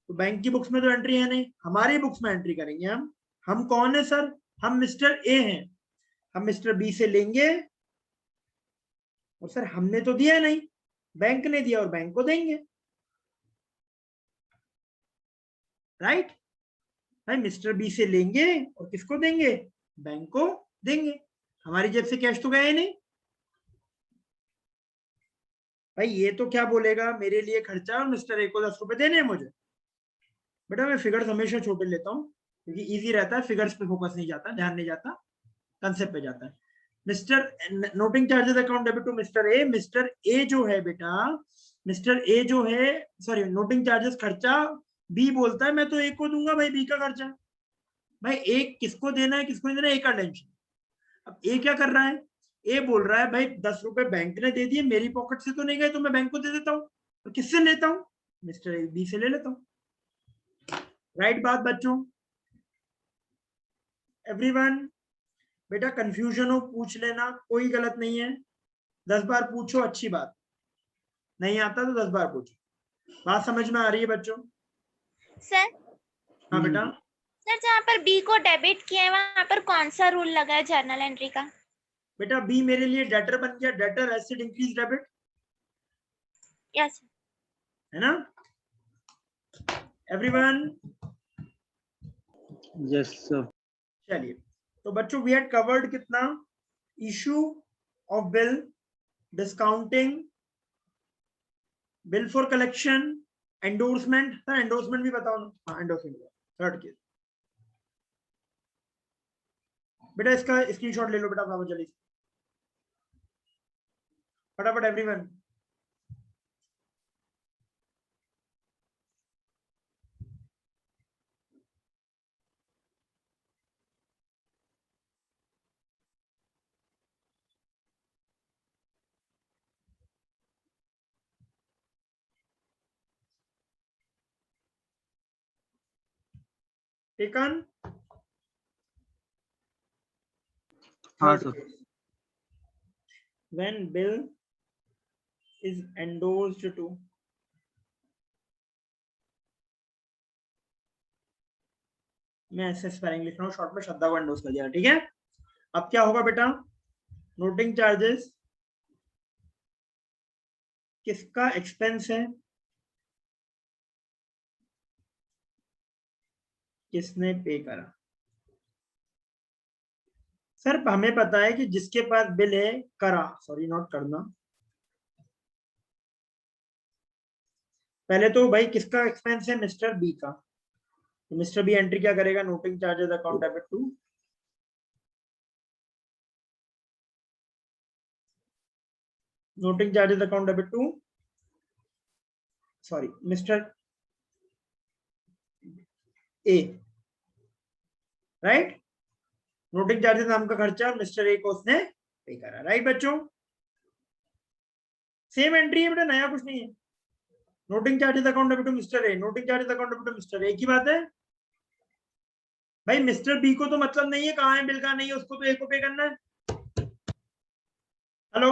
तो बैंक की बुक्स में तो एंट्री है नहीं, हमारी बुक्स में एंट्री करेंगे हम। हम कौन है सर? हम मिस्टर ए हैं, हम मिस्टर बी से लेंगे और सर हमने तो दिया नहीं, बैंक ने दिया और बैंक को देंगे, राइट? भाई मिस्टर बी से लेंगे और किसको देंगे? बैंक को देंगे। हमारी जेब से कैश तो गया ही नहीं। भाई ये तो क्या बोलेगा, मेरे लिए खर्चा और मिस्टर ए को 10 रुपए देने हैं मुझे। बेटा मैं फिगर्स हमेशा छोटे लेता हूँ क्योंकि इजी रहता है, फिगर्स पे फोकस नहीं जाता, ध्यान नहीं जाता, कंसेप्ट पे जाता है। Mister noting charges account debit to mister A. Mister A जो है बेटा, मिस्टर ए जो है, सॉरी नोटिंग चार्जेस खर्चा बी बोलता है मैं तो ए को दूंगा भाई, बी का खर्चा। भाई ए किसको देना है किसको नहीं देना है, ए का टेंशन। अब ए क्या कर रहा है? ए बोल रहा है भाई 10 रुपए बैंक ने दे दिए, मेरी पॉकेट से तो नहीं गए, तो मैं बैंक को दे देता हूँ। और किससे लेता हूँ? मिस्टर ए बी से ले लेता हूँ। राइट बात बच्चों? एवरीवन? बेटा कंफ्यूजन हो पूछ लेना, कोई गलत नहीं है। 10 बार पूछो, अच्छी बात, नहीं आता तो 10 बार पूछो। बात समझ में आ रही है बच्चों? सर हाँ बेटा। सर जहाँ पर बी को डेबिट किया है वहाँ पर कौन सा रूल लगा है जर्नल एंट्री का? बेटा बी मेरे लिए डेटर बन गया, debtor acid increase debit, yes है ना एवरीवन? Yes sir. चलिए तो बच्चों वी हैड कवर्ड कितना? Issue of bill, discounting, bill for collection, endorsement. Sir endorsement भी बताओ ना। हाँ एंडोर्समेंट थर्ड केस। बेटा इसका स्क्रीनशॉट ले लो बेटा फटाफट जल्दी से, फटाफट एवरीवन। टेकन? हाँ Third sir. case. When bill is endorsed to मैं ऐसे स्पेलिंग लिख रहा हूँ शॉर्ट में, श्रद्धा को एंडोर्स कर दिया, ठीक है? अब क्या होगा बेटा? नोटिंग चार्जेस किसका एक्सपेंस है, किसने पे करा? सर हमें पता है कि जिसके पास बिल है करा, सॉरी नॉट करना, पहले तो भाई किसका एक्सपेंस है? मिस्टर बी का। तो मिस्टर बी एंट्री क्या करेगा? Noting charges account debit to noting charges account debit to sorry mister A, right? Noting charges नाम का खर्चा मिस्टर ए को उसने पे करा, राइट बच्चों? सेम एंट्री है बेटा, नया कुछ नहीं है। Noting charges account debit to mister A, noting charges account debit to mister A की बात है। भाई मिस्टर बी को तो मतलब नहीं है कहाँ है बिल, का नहीं है, उसको तो ए को पे करना है। हेलो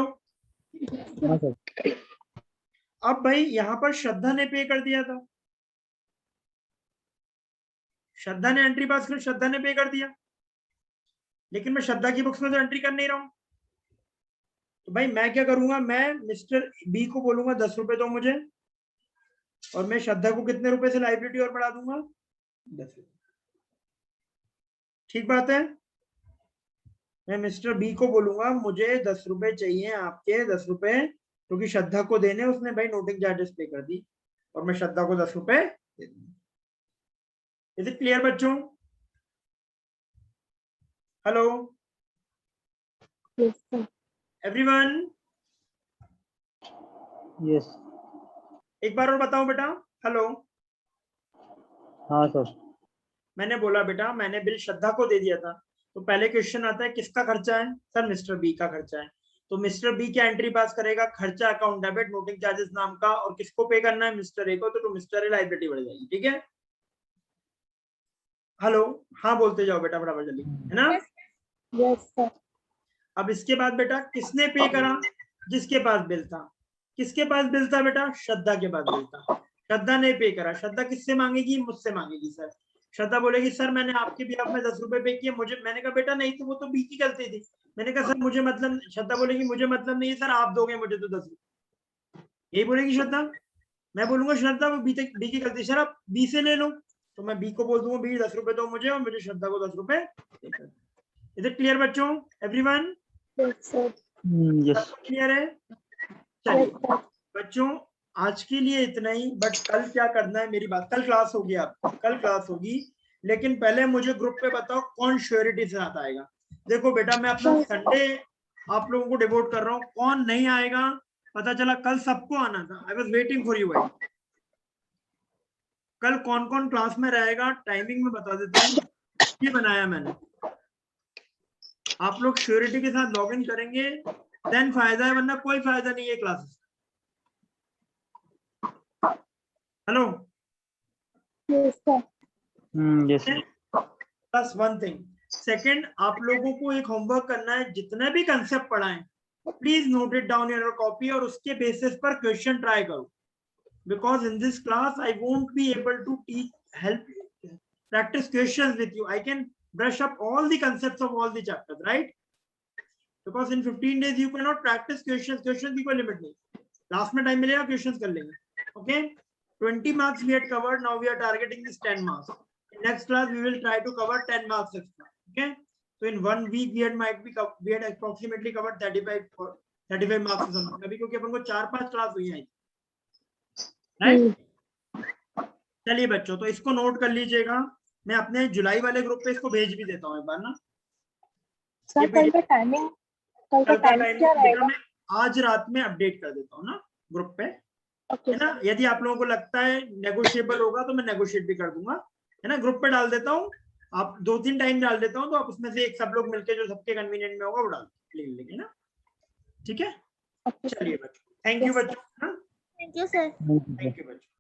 हाँ सर। अब भाई यहाँ पर श्रद्धा ने पे कर दिया था, श्रद्धा ने एंट्री पास कर, श्रद्धा ने पे कर दिया, लेकिन मैं श्रद्धा की बुक्स में तो एंट्री कर नहीं रहा हूं। तो भाई मैं क्या करूंगा, मैं मिस्टर बी को बोलूंगा 10 रुपए दो मुझे, और मैं श्रद्धा को कितने रुपए से लाइबिलिटी और बढ़ा दूंगा, 10 रुपए। ठीक बात है। मैं मिस्टर बी को बोलूंगा मुझे 10 रुपए चाहिए, आपके 10 रुपए, क्योंकि श्रद्धा को देने, उसने भाई नोटिंग चार्जेस पे कर दी, और मैं श्रद्धा को 10 रुपए दे दूंगा। इज इट क्लियर बच्चों? Hello Yes, sir. Everyone, yes. एक बार और बताओ बेटा। हेलो, हाँ सर। मैंने बोला बेटा मैंने बिल श्रद्धा को दे दिया था, तो पहले क्वेश्चन आता है किसका खर्चा है, सर मिस्टर बी का खर्चा है। तो मिस्टर बी क्या एंट्री पास करेगा, खर्चा अकाउंट डेबिट नोटिंग चार्जेस नाम का, और किसको पे करना है, मिस्टर ए को, तो मिस्टर ए लायबिलिटी बढ़ जाएगी। ठीक है, हेलो, हाँ बोलते जाओ बेटा बराबर जल्दी, है ना। Yes, sir. अब इसके बाद बेटा किसने पे करा, जिसके पास बिल था, किसके पास बिल था बेटा, श्रद्धा के पास बिल था, श्रद्धा ने पे करा। श्रद्धा किससे मांगेगी, मुझसे मांगेगी। सर श्रद्धा बोलेगी सर मैंने आपके भी आप में 10 रुपए पे किए, मुझे, मैंने कहा बेटा नहीं, तो वो तो बी की गलती थी। मैंने कहा सर मुझे मतलब, श्रद्धा बोलेगी मुझे मतलब नहीं है सर, आप दोगे मुझे तो 10 रुपए, यही बोलेगी श्रद्धा। मैं बोलूंगा श्रद्धा वो बी की गलती, सर आप बी से ले लो, तो मैं बी को बोल दूंगा बी 10 रुपए दो मुझे, और मुझे श्रद्धा को 10 रुपए। इज इट क्लियर बच्चों, everyone? Yes, sir. Yes. Clear है? Yes, चलिए sir. बच्चों आज के लिए इतना ही, बट कल क्या करना है, मेरी बात, कल क्लास होगी, आपकी कल क्लास होगी, लेकिन पहले मुझे ग्रुप पे बताओ कौन श्योरिटी से साथ आएगा। देखो बेटा मैं अपना संडे आप लोगों को डिवोट कर रहा हूँ, कौन नहीं आएगा, पता चला कल सबको आना था, I was waiting for you. कल कौन कौन क्लास में रहेगा, टाइमिंग में बता देता हूँ, ये बनाया मैंने। आप लोग श्योरिटी के साथ लॉग इन करेंगे देन फायदा है, वरना कोई फायदा नहीं है classes. Hello, Yes, sir. Yes. Plus one thing, second आप लोगों को एक होमवर्क करना है, जितने भी कंसेप्ट पढ़ाएं please note it down in your copy, और उसके बेसिस पर क्वेश्चन ट्राई करो, because in this class I won't be able to teach help practice questions with you. I can brush up all the concepts of all the chapters, right? Because in 15 days you cannot practice questions की कोई लिमिट नहीं, लास्ट में टाइम मिलेगा क्वेश्चंस कर लेंगे। Okay, 20 marks we had covered, now we are targeting this 10 marks. In next class we will try to cover 10 marks extra. Okay, so in 1 week we had approximately covered 35 marks or something, अभी क्योंकि अपन को 4-5 क्लास हुई है, राइट? चलिए बच्चों, तो इसको नोट कर लीजिएगा, मैं अपने जुलाई वाले ग्रुप पे इसको भेज भी देता हूँ एक बार ना। Sir, कल का टाइमिंग क्या रहेगा? मैं आज रात में अपडेट कर देता हूँ ना ग्रुप पे, Okay, है ना। यदि आप लोगों को लगता है नेगोशिएबल होगा तो मैं नेगोशिएट भी कर दूंगा, है ना। ग्रुप पे डाल देता हूँ, आप 2-3 टाइम डाल देता हूँ, तो आप उसमें से एक सब लोग मिलकर जो सबके कन्वीनियंट में होगा वो डाल लेंगे ना। ठीक है, okay. चलिए बच्चों, थैंक यू Yes, sir. बच्चों, Thank you, sir. Thank you बच्चों।